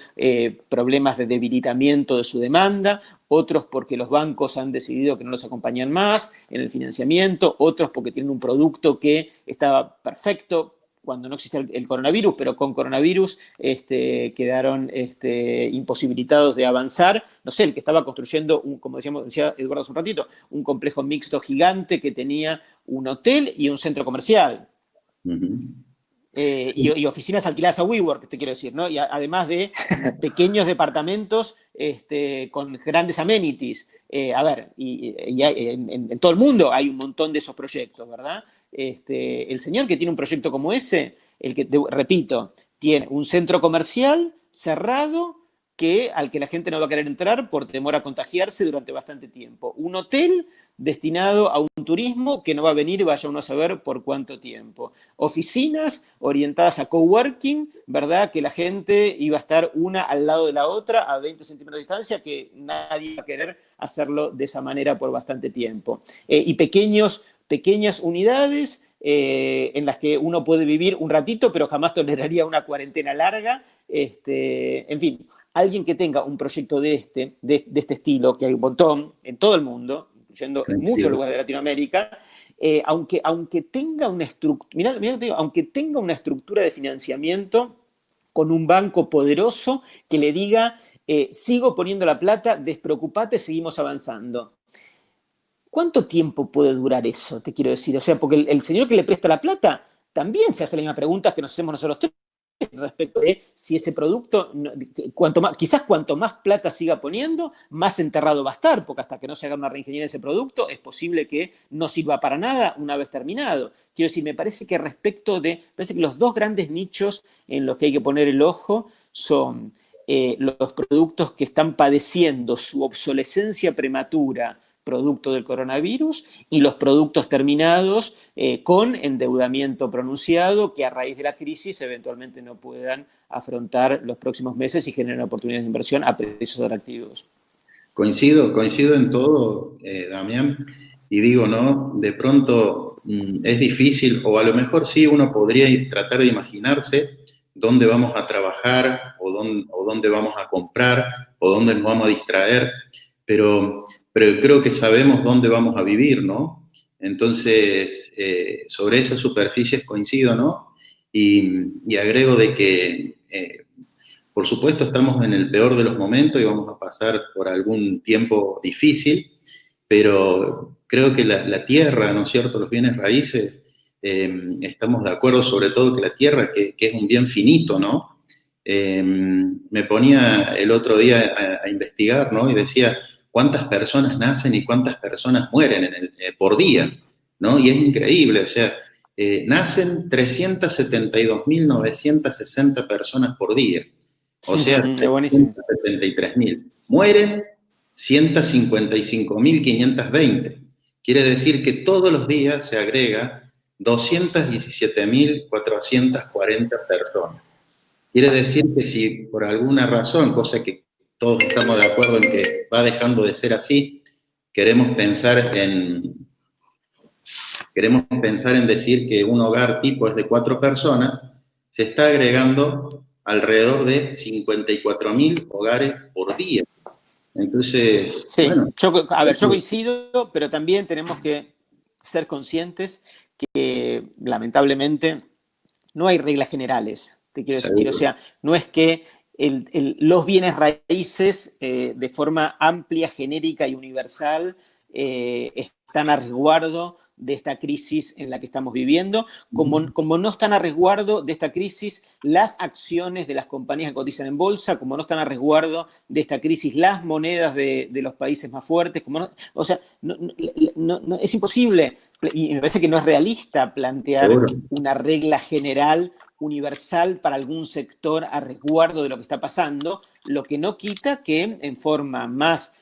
problemas de debilitamiento de su demanda, otros porque los bancos han decidido que no los acompañan más en el financiamiento, otros porque tienen un producto que estaba perfecto cuando no existía el coronavirus, pero con coronavirus quedaron imposibilitados de avanzar. No sé, el que estaba construyendo, como decía Eduardo hace un ratito, un complejo mixto gigante que tenía un hotel y un centro comercial. Y oficinas alquiladas a WeWork, te quiero decir, ¿no? Y además de pequeños departamentos con grandes amenities. A ver, en todo el mundo hay un montón de esos proyectos, ¿verdad? El señor que tiene un proyecto como ese, repito, tiene un centro comercial cerrado al que la gente no va a querer entrar por temor a contagiarse durante bastante tiempo. Un hotel destinado a un turismo que no va a venir, vaya uno a saber por cuánto tiempo. Oficinas orientadas a coworking, ¿verdad? Que la gente iba a estar una al lado de la otra a 20 centímetros de distancia, que nadie va a querer hacerlo de esa manera por bastante tiempo. Y pequeñas unidades en las que uno puede vivir un ratito, pero jamás toleraría una cuarentena larga. En fin, alguien que tenga un proyecto de este estilo, que hay un montón en todo el mundo, incluyendo en muchos lugares de Latinoamérica, aunque tenga una estructura, aunque tenga una estructura de financiamiento con un banco poderoso que le diga, sigo poniendo la plata, despreocupate, seguimos avanzando. ¿cuánto tiempo puede durar eso? Te quiero decir. O sea, porque el señor que le presta la plata también se hace la misma pregunta que nos hacemos nosotros tres respecto de si ese producto, quizás cuanto más plata siga poniendo, más enterrado va a estar, porque hasta que no se haga una reingeniería de ese producto, es posible que no sirva para nada una vez terminado. Quiero decir, me parece que parece que los dos grandes nichos en los que hay que poner el ojo son los productos que están padeciendo su obsolescencia prematura producto del coronavirus y los productos terminados con endeudamiento pronunciado que a raíz de la crisis eventualmente no puedan afrontar los próximos meses y generen oportunidades de inversión a precios atractivos. Coincido en todo, Damián, y digo, ¿no? De pronto es difícil, o a lo mejor sí uno podría tratar de imaginarse dónde vamos a trabajar, o dónde vamos a comprar, o dónde nos vamos a distraer, pero creo que sabemos dónde vamos a vivir, ¿no? Entonces, sobre esas superficies coincido, ¿no? Y agrego de que, por supuesto, estamos en el peor de los momentos y vamos a pasar por algún tiempo difícil, pero creo que la tierra, ¿no es cierto?, los bienes raíces, estamos de acuerdo sobre todo que la tierra, que es un bien finito, ¿no? Me ponía el otro día a investigar, ¿no? Y decía, ¿cuántas personas nacen y cuántas personas mueren por día? ¿No? Y es increíble, o sea, nacen 372.960 personas por día, o sea, 373.000. Mueren 155.520. Quiere decir que todos los días se agrega 217.440 personas. Quiere decir que si por alguna razón, cosa que todos estamos de acuerdo en que va dejando de ser así, queremos pensar en decir que un hogar tipo es de 4 personas, se está agregando alrededor de 54.000 hogares por día. Entonces, sí, bueno. yo coincido, pero también tenemos que ser conscientes que lamentablemente no hay reglas generales, te quiero decir. O sea, no es que los bienes raíces de forma amplia, genérica y universal están a resguardo de esta crisis en la que estamos viviendo, como no están a resguardo de esta crisis las acciones de las compañías que cotizan en bolsa, como no están a resguardo de esta crisis las monedas de los países más fuertes, o sea, es imposible, y me parece que no es realista plantear una regla general universal para algún sector a resguardo de lo que está pasando, lo que no quita que en forma más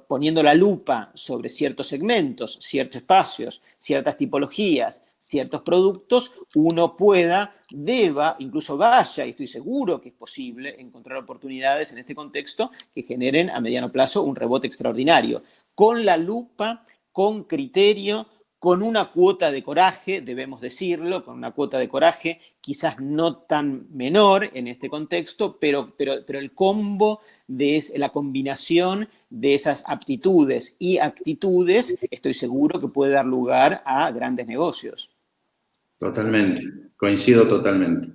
poniendo la lupa sobre ciertos segmentos, ciertos espacios, ciertas tipologías, ciertos productos, uno deba, incluso vaya, y estoy seguro que es posible encontrar oportunidades en este contexto que generen a mediano plazo un rebote extraordinario. Con la lupa, con criterio, con una cuota de coraje, debemos decirlo, con una cuota de coraje quizás no tan menor en este contexto, pero el combo de la combinación de esas aptitudes y actitudes, estoy seguro que puede dar lugar a grandes negocios. Totalmente, coincido totalmente.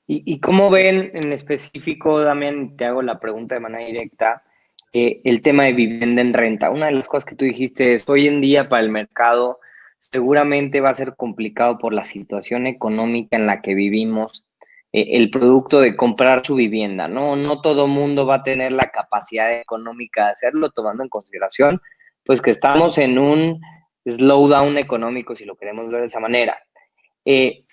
¿Y cómo ven en específico, Damián, te hago la pregunta de manera directa, el tema de vivienda en renta? Una de las cosas que tú dijiste es, hoy en día para el mercado seguramente va a ser complicado por la situación económica en la que vivimos, el producto de comprar su vivienda, ¿no? No todo mundo va a tener la capacidad económica de hacerlo, tomando en consideración, pues que estamos en un slowdown económico, si lo queremos ver de esa manera.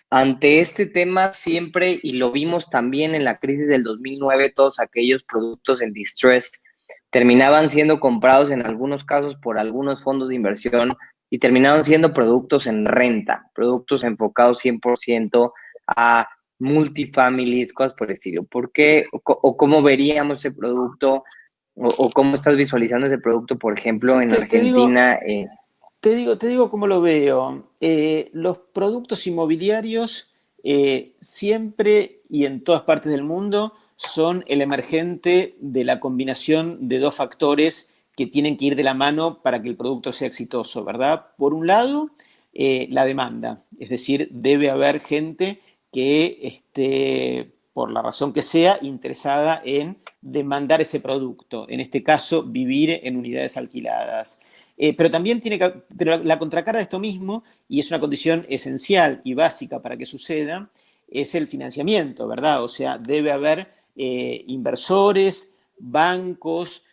Ante este tema siempre, y lo vimos también en la crisis del 2009, todos aquellos productos en distress terminaban siendo comprados en algunos casos por algunos fondos de inversión y terminaban siendo productos en renta, productos enfocados 100% a multifamilies, cosas por el estilo. ¿Por qué o cómo veríamos ese producto o cómo estás visualizando ese producto, por ejemplo, en Argentina? Te digo cómo lo veo. Los productos inmobiliarios siempre y en todas partes del mundo son el emergente de la combinación de dos factores que tienen que ir de la mano para que el producto sea exitoso, ¿verdad? Por un lado, la demanda, es decir, debe haber gente que esté, por la razón que sea, interesada en demandar ese producto, en este caso, vivir en unidades alquiladas. Pero también pero la contracara de esto mismo, y es una condición esencial y básica para que suceda, es el financiamiento, ¿verdad? O sea, debe haber inversores, bancos,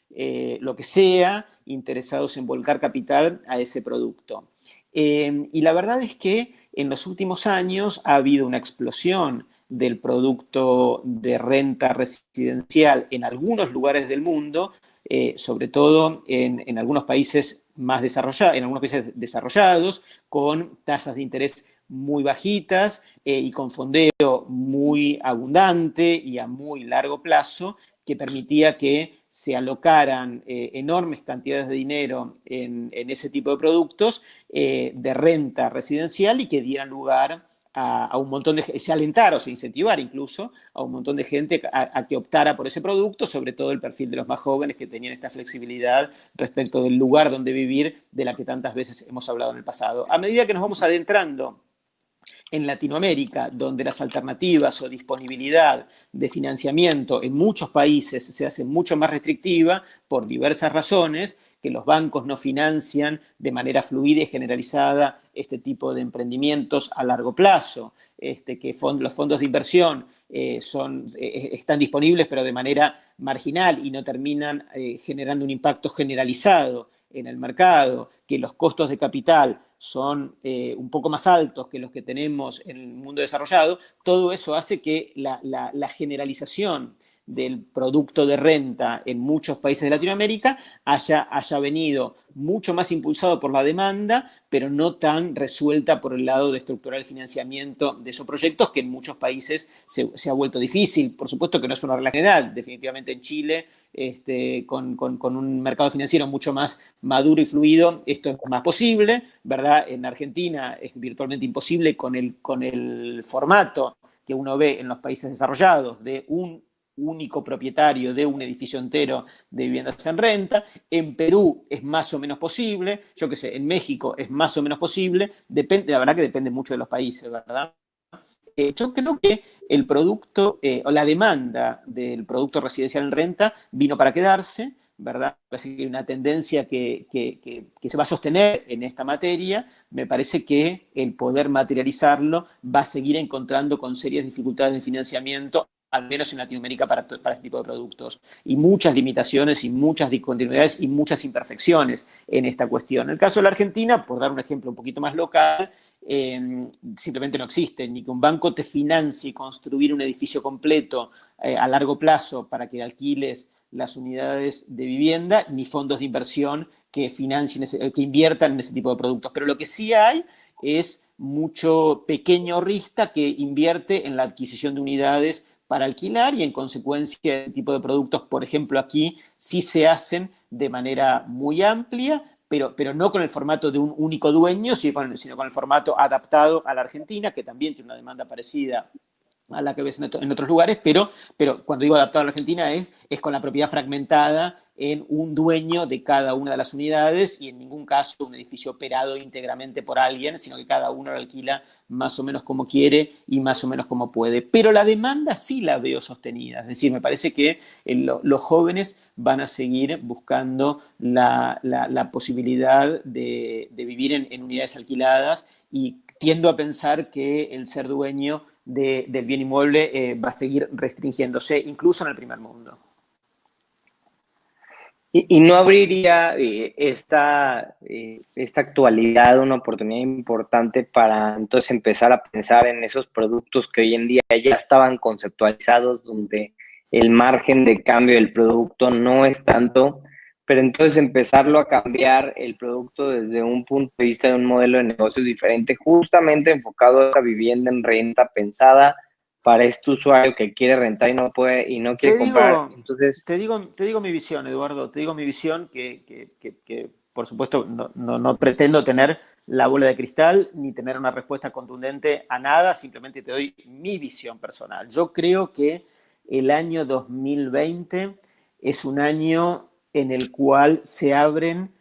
lo que sea, interesados en volcar capital a ese producto. Y la verdad es que en los últimos años ha habido una explosión del producto de renta residencial en algunos lugares del mundo, sobre todo en algunos países más desarrollados, en algunos países desarrollados, con tasas de interés muy bajitas y con fondeo muy abundante y a muy largo plazo, que permitía que se alocaran enormes cantidades de dinero en ese tipo de productos de renta residencial y que dieran lugar a un montón de gente, se alentara o se incentivara incluso a un montón de gente a que optara por ese producto, sobre todo el perfil de los más jóvenes que tenían esta flexibilidad respecto del lugar donde vivir, de la que tantas veces hemos hablado en el pasado. A medida que nos vamos adentrando en Latinoamérica, donde las alternativas o disponibilidad de financiamiento en muchos países se hace mucho más restrictiva por diversas razones, que los bancos no financian de manera fluida y generalizada este tipo de emprendimientos a largo plazo, que los fondos de inversión están disponibles pero de manera marginal y no terminan generando un impacto generalizado en el mercado, que los costos de capital son un poco más altos que los que tenemos en el mundo desarrollado, todo eso hace que la generalización del producto de renta en muchos países de Latinoamérica haya venido mucho más impulsado por la demanda, pero no tan resuelta por el lado de estructurar el financiamiento de esos proyectos, que en muchos países se ha vuelto difícil. Por supuesto que no es una regla general, definitivamente en Chile, con un mercado financiero mucho más maduro y fluido, esto es más posible, ¿verdad? En Argentina es virtualmente imposible con el formato que uno ve en los países desarrollados de un único propietario de un edificio entero de viviendas en renta. En Perú es más o menos posible, yo qué sé, en México es más o menos posible, la verdad que depende mucho de los países, ¿verdad? Yo creo que el producto o la demanda del producto residencial en renta vino para quedarse, ¿verdad? Parece que hay una tendencia que se va a sostener en esta materia. Me parece que el poder materializarlo va a seguir encontrando con serias dificultades de financiamiento, al menos en Latinoamérica, para este tipo de productos. Y muchas limitaciones y muchas discontinuidades y muchas imperfecciones en esta cuestión. En el caso de la Argentina, por dar un ejemplo un poquito más local, simplemente no existe, ni que un banco te financie construir un edificio completo a largo plazo para que alquiles las unidades de vivienda, ni fondos de inversión que financien, que inviertan en ese tipo de productos. Pero lo que sí hay es mucho pequeño ahorrista que invierte en la adquisición de unidades para alquilar y en consecuencia ese tipo de productos, por ejemplo, aquí sí se hacen de manera muy amplia, pero no con el formato de un único dueño, sino con el formato adaptado a la Argentina, que también tiene una demanda parecida a la que ves en otros lugares, pero cuando digo adaptado a la Argentina es con la propiedad fragmentada en un dueño de cada una de las unidades y en ningún caso un edificio operado íntegramente por alguien, sino que cada uno lo alquila más o menos como quiere y más o menos como puede. Pero la demanda sí la veo sostenida, es decir, me parece que los jóvenes van a seguir buscando la posibilidad de vivir en unidades alquiladas y tiendo a pensar que el ser dueño del bien inmueble va a seguir restringiéndose, incluso en el primer mundo. ¿Y no abriría esta actualidad una oportunidad importante para entonces empezar a pensar en esos productos que hoy en día ya estaban conceptualizados, donde el margen de cambio del producto no es tanto, pero entonces empezarlo a cambiar el producto desde un punto de vista de un modelo de negocio diferente, justamente enfocado a esa vivienda en renta pensada para este usuario que quiere rentar y no puede y no quiere comprar? Entonces, te digo mi visión, Eduardo, te digo mi visión que por supuesto no pretendo tener la bola de cristal ni tener una respuesta contundente a nada, simplemente te doy mi visión personal. Yo creo que el año 2020 es un año en el cual se abren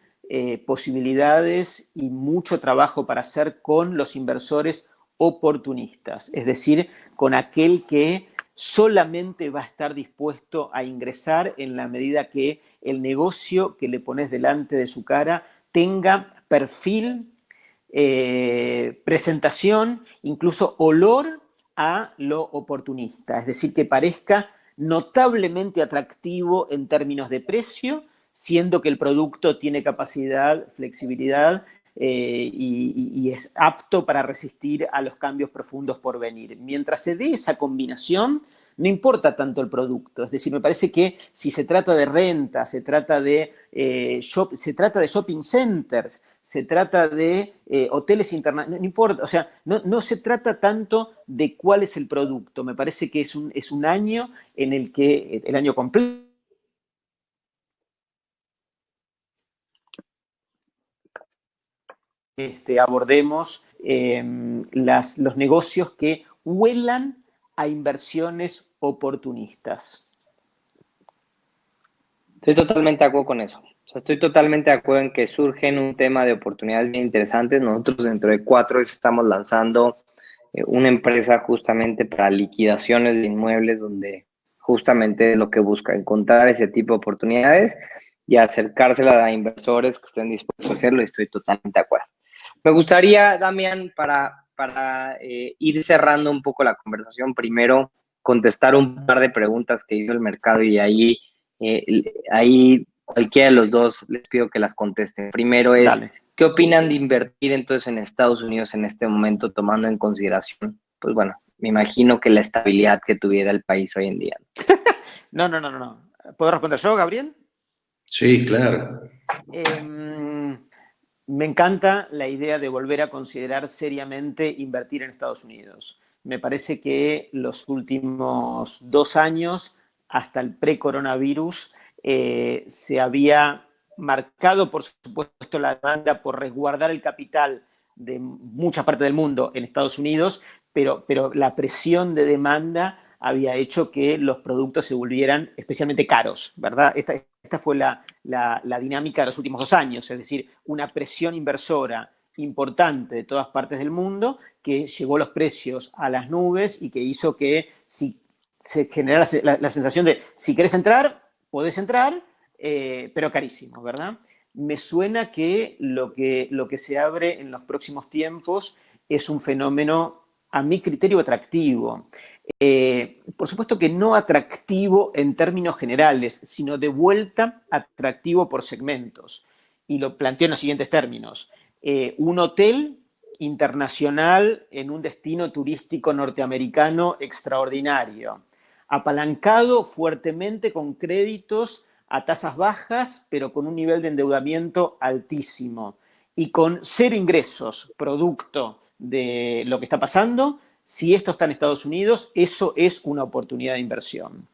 posibilidades y mucho trabajo para hacer con los inversores oportunistas, es decir, con aquel que solamente va a estar dispuesto a ingresar en la medida que el negocio que le pones delante de su cara tenga perfil, presentación, incluso olor a lo oportunista, es decir, que parezca notablemente atractivo en términos de precio, siendo que el producto tiene capacidad, flexibilidad y es apto para resistir a los cambios profundos por venir. Mientras se dé esa combinación, no importa tanto el producto. Es decir, me parece que si se trata de renta, se trata de shopping centers, se trata de hoteles internacionales, no importa, o sea, no se trata tanto de cuál es el producto. Me parece que es un año en el que, el año completo, abordemos los negocios que huelan a inversiones oportunistas. Estoy totalmente de acuerdo con eso. O sea, estoy totalmente de acuerdo en que surgen un tema de oportunidades bien interesantes. Nosotros dentro de 4 meses estamos lanzando una empresa justamente para liquidaciones de inmuebles, donde justamente es lo que busca, encontrar ese tipo de oportunidades y acercárselas a inversores que estén dispuestos a hacerlo, y estoy totalmente de acuerdo. Me gustaría, Damián, para ir cerrando un poco la conversación, primero contestar un par de preguntas que hizo el mercado, y ahí cualquiera de los dos les pido que las contesten. Primero es, Dale. ¿qué opinan de invertir entonces en Estados Unidos en este momento, tomando en consideración, pues bueno, me imagino que la estabilidad que tuviera el país hoy en día? No. ¿Puedo responder yo, Gabriel? Sí, claro. Me encanta la idea de volver a considerar seriamente invertir en Estados Unidos. Me parece que los últimos 2 años, hasta el pre-coronavirus, se había marcado, por supuesto, la demanda por resguardar el capital de muchas partes del mundo en Estados Unidos, pero la presión de demanda había hecho que los productos se volvieran especialmente caros, ¿verdad? Esta fue la dinámica de los últimos 2 años, es decir, una presión inversora importante de todas partes del mundo que llevó los precios a las nubes y que hizo que si se generara la sensación de si querés entrar, podés entrar, pero carísimo, ¿verdad? Me suena que lo que se abre en los próximos tiempos es un fenómeno, a mi criterio, atractivo. Por supuesto que no atractivo en términos generales, sino de vuelta atractivo por segmentos. Y lo planteo en los siguientes términos. Un hotel internacional en un destino turístico norteamericano extraordinario, apalancado fuertemente con créditos a tasas bajas, pero con un nivel de endeudamiento altísimo y con 0 ingresos producto de lo que está pasando. Si esto está en Estados Unidos, eso es una oportunidad de inversión.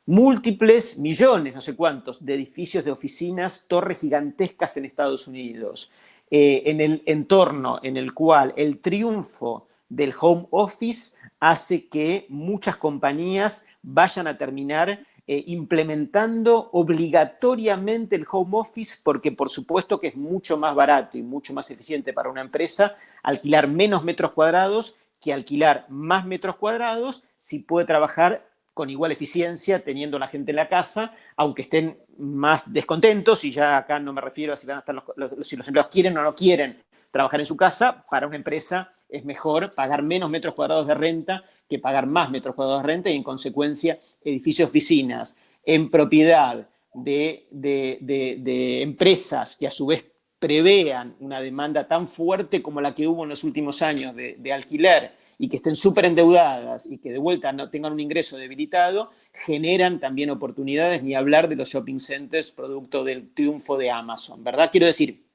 Múltiples millones, no sé cuántos, de edificios de oficinas, torres gigantescas en Estados Unidos, en el entorno en el cual el triunfo del home office hace que muchas compañías vayan a terminar implementando obligatoriamente el home office, porque por supuesto que es mucho más barato y mucho más eficiente para una empresa alquilar menos metros cuadrados que alquilar más metros cuadrados si puede trabajar con igual eficiencia teniendo la gente en la casa, aunque estén más descontentos, y ya acá no me refiero a si van a estar si los empleados quieren o no quieren trabajar en su casa. Para una empresa es mejor pagar menos metros cuadrados de renta que pagar más metros cuadrados de renta, y en consecuencia edificios, oficinas en propiedad de empresas que a su vez prevean una demanda tan fuerte como la que hubo en los últimos años de alquiler, y que estén súper endeudadas y que de vuelta no tengan un ingreso debilitado, generan también oportunidades, ni hablar de los shopping centers producto del triunfo de Amazon, ¿verdad? Quiero decir,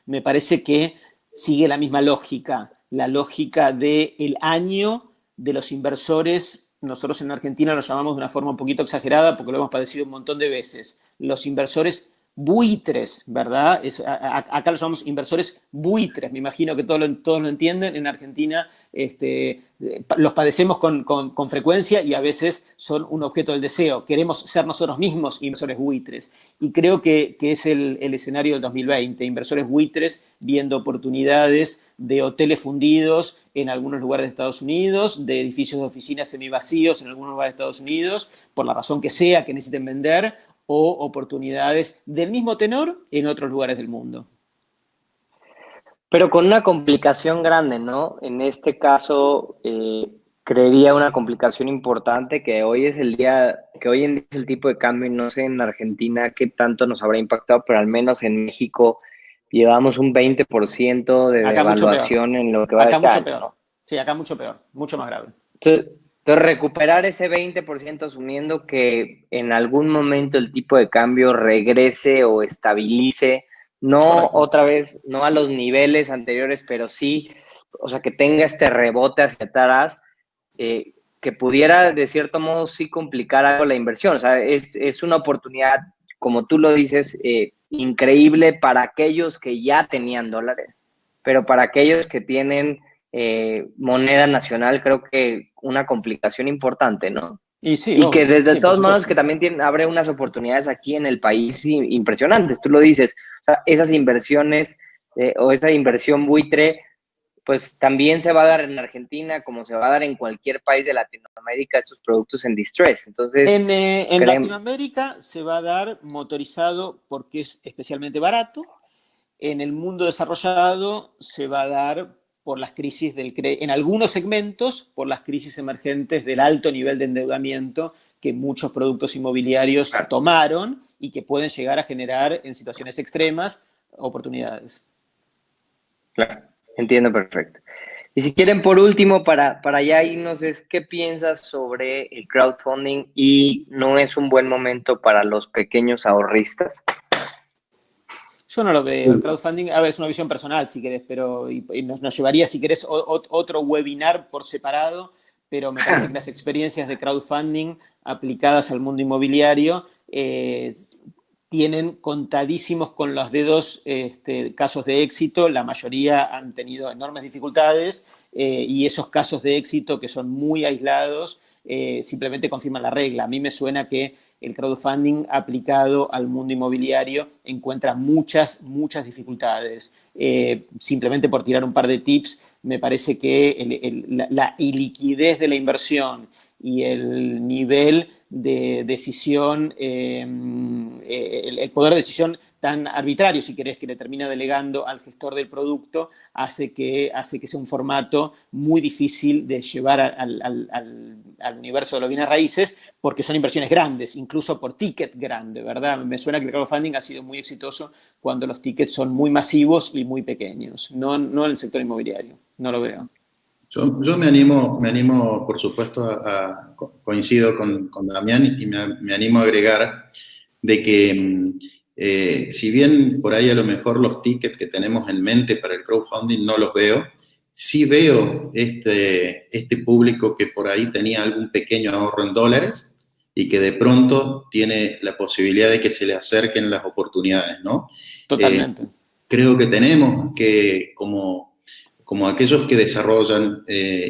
me parece que sigue la misma lógica, la lógica del año de los inversores. Nosotros en Argentina lo llamamos de una forma un poquito exagerada porque lo hemos padecido un montón de veces, los inversores buitres, ¿verdad? Acá los llamamos inversores buitres, me imagino que todos lo entienden. En Argentina los padecemos con frecuencia y a veces son un objeto del deseo. Queremos ser nosotros mismos inversores buitres. Y creo que es el escenario del 2020, inversores buitres viendo oportunidades de hoteles fundidos en algunos lugares de Estados Unidos, de edificios de oficinas semivacíos en algunos lugares de Estados Unidos, por la razón que sea que necesiten vender, o oportunidades del mismo tenor en otros lugares del mundo. Pero con una complicación grande, ¿no? En este caso, creería una complicación importante que hoy es el día, que hoy en día es el tipo de cambio, y no sé en Argentina qué tanto nos habrá impactado, pero al menos en México llevamos un 20% de Acá mucho peor. devaluación en lo que va de Acá este mucho año, peor. ¿no? Sí, acá mucho peor, mucho más grave. Entonces, recuperar ese 20% asumiendo que en algún momento el tipo de cambio regrese o estabilice, no Correcto. otra vez, no a los niveles anteriores, pero sí, o sea, que tenga este rebote hacia atrás, que pudiera de cierto modo sí complicar algo la inversión. O sea, es una oportunidad, como tú lo dices, increíble para aquellos que ya tenían dólares, pero para aquellos que tienen moneda nacional, creo que una complicación importante, ¿no? Y sí, Y que obvio, desde sí, por todos modos que supuesto. también abre unas oportunidades aquí en el país impresionantes. Tú lo dices, o sea, esas inversiones o esa inversión buitre, pues también se va a dar en Argentina como se va a dar en cualquier país de Latinoamérica estos productos en distress. Entonces, En creen, Latinoamérica se va a dar motorizado porque es especialmente barato. En el mundo desarrollado se va a dar por las crisis en algunos segmentos, por las crisis emergentes del alto nivel de endeudamiento que muchos productos inmobiliarios claro, tomaron y que pueden llegar a generar en situaciones extremas oportunidades. claro, entiendo perfecto. Y si quieren, por último, para ya irnos, es qué piensas sobre el crowdfunding y no es un buen momento para los pequeños ahorristas. Yo no lo veo. El crowdfunding, a ver, es una visión personal, si querés, pero y nos llevaría, si querés, otro webinar por separado, pero me parece que las experiencias de crowdfunding aplicadas al mundo inmobiliario tienen contadísimos con los dedos casos de éxito. La mayoría han tenido enormes dificultades y esos casos de éxito que son muy aislados simplemente confirman la regla. A mí me suena que el crowdfunding aplicado al mundo inmobiliario encuentra muchas dificultades. Simplemente por tirar un par de tips, me parece que la iliquidez de la inversión y el nivel de decisión, el poder de decisión tan arbitrario, si querés, que le termina delegando al gestor del producto, hace que sea un formato muy difícil de llevar al universo de los bienes raíces, porque son inversiones grandes, incluso por ticket grande, ¿verdad? Me suena que el crowdfunding ha sido muy exitoso cuando los tickets son muy masivos y muy pequeños, no en el sector inmobiliario, no lo veo. Yo me animo, por supuesto, coincido con Damián y me animo a agregar de que si bien por ahí a lo mejor los tickets que tenemos en mente para el crowdfunding no los veo, sí veo este público que por ahí tenía algún pequeño ahorro en dólares y que de pronto tiene la posibilidad de que se le acerquen las oportunidades, ¿no? Totalmente. Creo que tenemos que, como aquellos que desarrollan,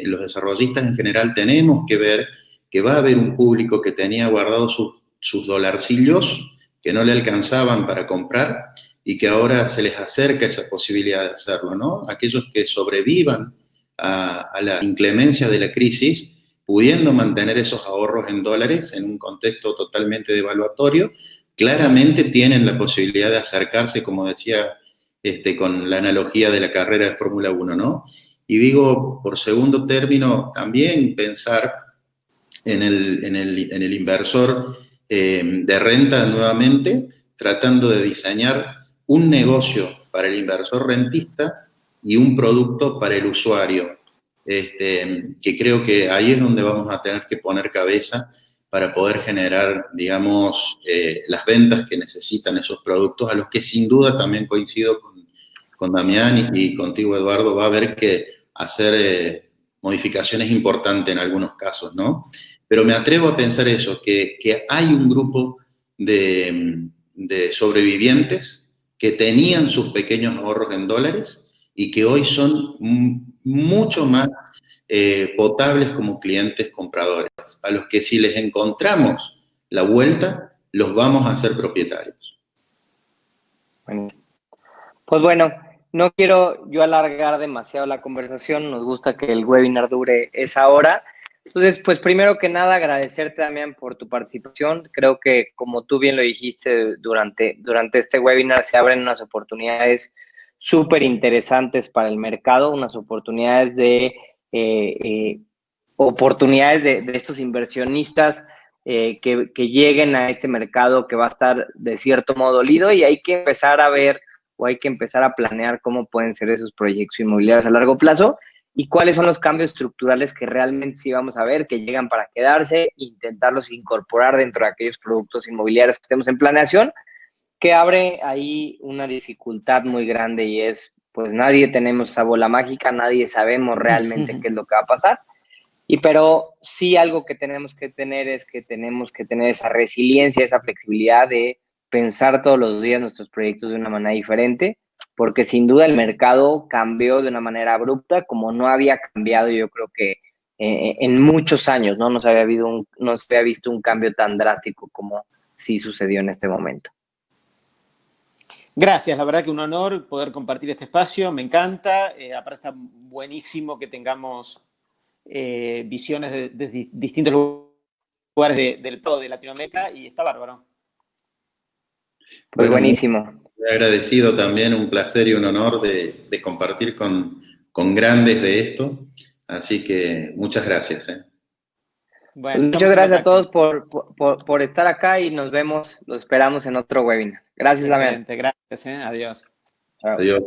los desarrollistas en general, tenemos que ver que va a haber un público que tenía guardados sus dolarcillos que no le alcanzaban para comprar y que ahora se les acerca esa posibilidad de hacerlo, ¿no? Aquellos que sobrevivan a la inclemencia de la crisis, pudiendo mantener esos ahorros en dólares en un contexto totalmente devaluatorio, claramente tienen la posibilidad de acercarse, como decía con la analogía de la carrera de Fórmula 1, ¿no? Y digo, por segundo término, también pensar en el inversor de renta nuevamente, tratando de diseñar un negocio para el inversor rentista y un producto para el usuario, que creo que ahí es donde vamos a tener que poner cabeza para poder generar, digamos, las ventas que necesitan esos productos, a los que sin duda también coincido con Damián y contigo, Eduardo, va a haber que hacer modificaciones importantes en algunos casos, ¿no? Pero me atrevo a pensar eso, que hay un grupo de sobrevivientes que tenían sus pequeños ahorros en dólares y que hoy son mucho más potables como clientes compradores, a los que si les encontramos la vuelta, los vamos a hacer propietarios. Pues bueno, no quiero yo alargar demasiado la conversación, nos gusta que el webinar dure esa hora, Entonces, pues primero que nada, agradecerte, Damián, por tu participación. Creo que, como tú bien lo dijiste, durante este webinar se abren unas oportunidades súper interesantes para el mercado, unas oportunidades eh, de estos inversionistas que lleguen a este mercado que va a estar de cierto modo dolido, y hay que empezar a ver o hay que empezar a planear cómo pueden ser esos proyectos inmobiliarios a largo plazo y cuáles son los cambios estructurales que realmente sí vamos a ver, que llegan para quedarse, e intentarlos incorporar dentro de aquellos productos inmobiliarios que estemos en planeación, que abre ahí una dificultad muy grande, y es, pues nadie tenemos esa bola mágica, nadie sabemos realmente qué es lo que va a pasar. Pero sí, algo que tenemos que tener es que tenemos que tener esa resiliencia, esa flexibilidad de pensar todos los días nuestros proyectos de una manera diferente, porque sin duda el mercado cambió de una manera abrupta como no había cambiado, yo creo que en muchos años, ¿no? No se había visto un cambio tan drástico como sí sucedió en este momento. Gracias, la verdad que un honor poder compartir este espacio, me encanta. Aparte está buenísimo que tengamos visiones de distintos lugares de Latinoamérica, y está bárbaro. Pues bueno, buenísimo. Agradecido también, un placer y un honor de compartir con grandes de esto. Así que muchas gracias. Bueno, pues muchas gracias a todos por estar acá, y nos vemos, lo esperamos en otro webinar. Gracias, Damián. Excelente, gracias. Adiós. Chao. Adiós.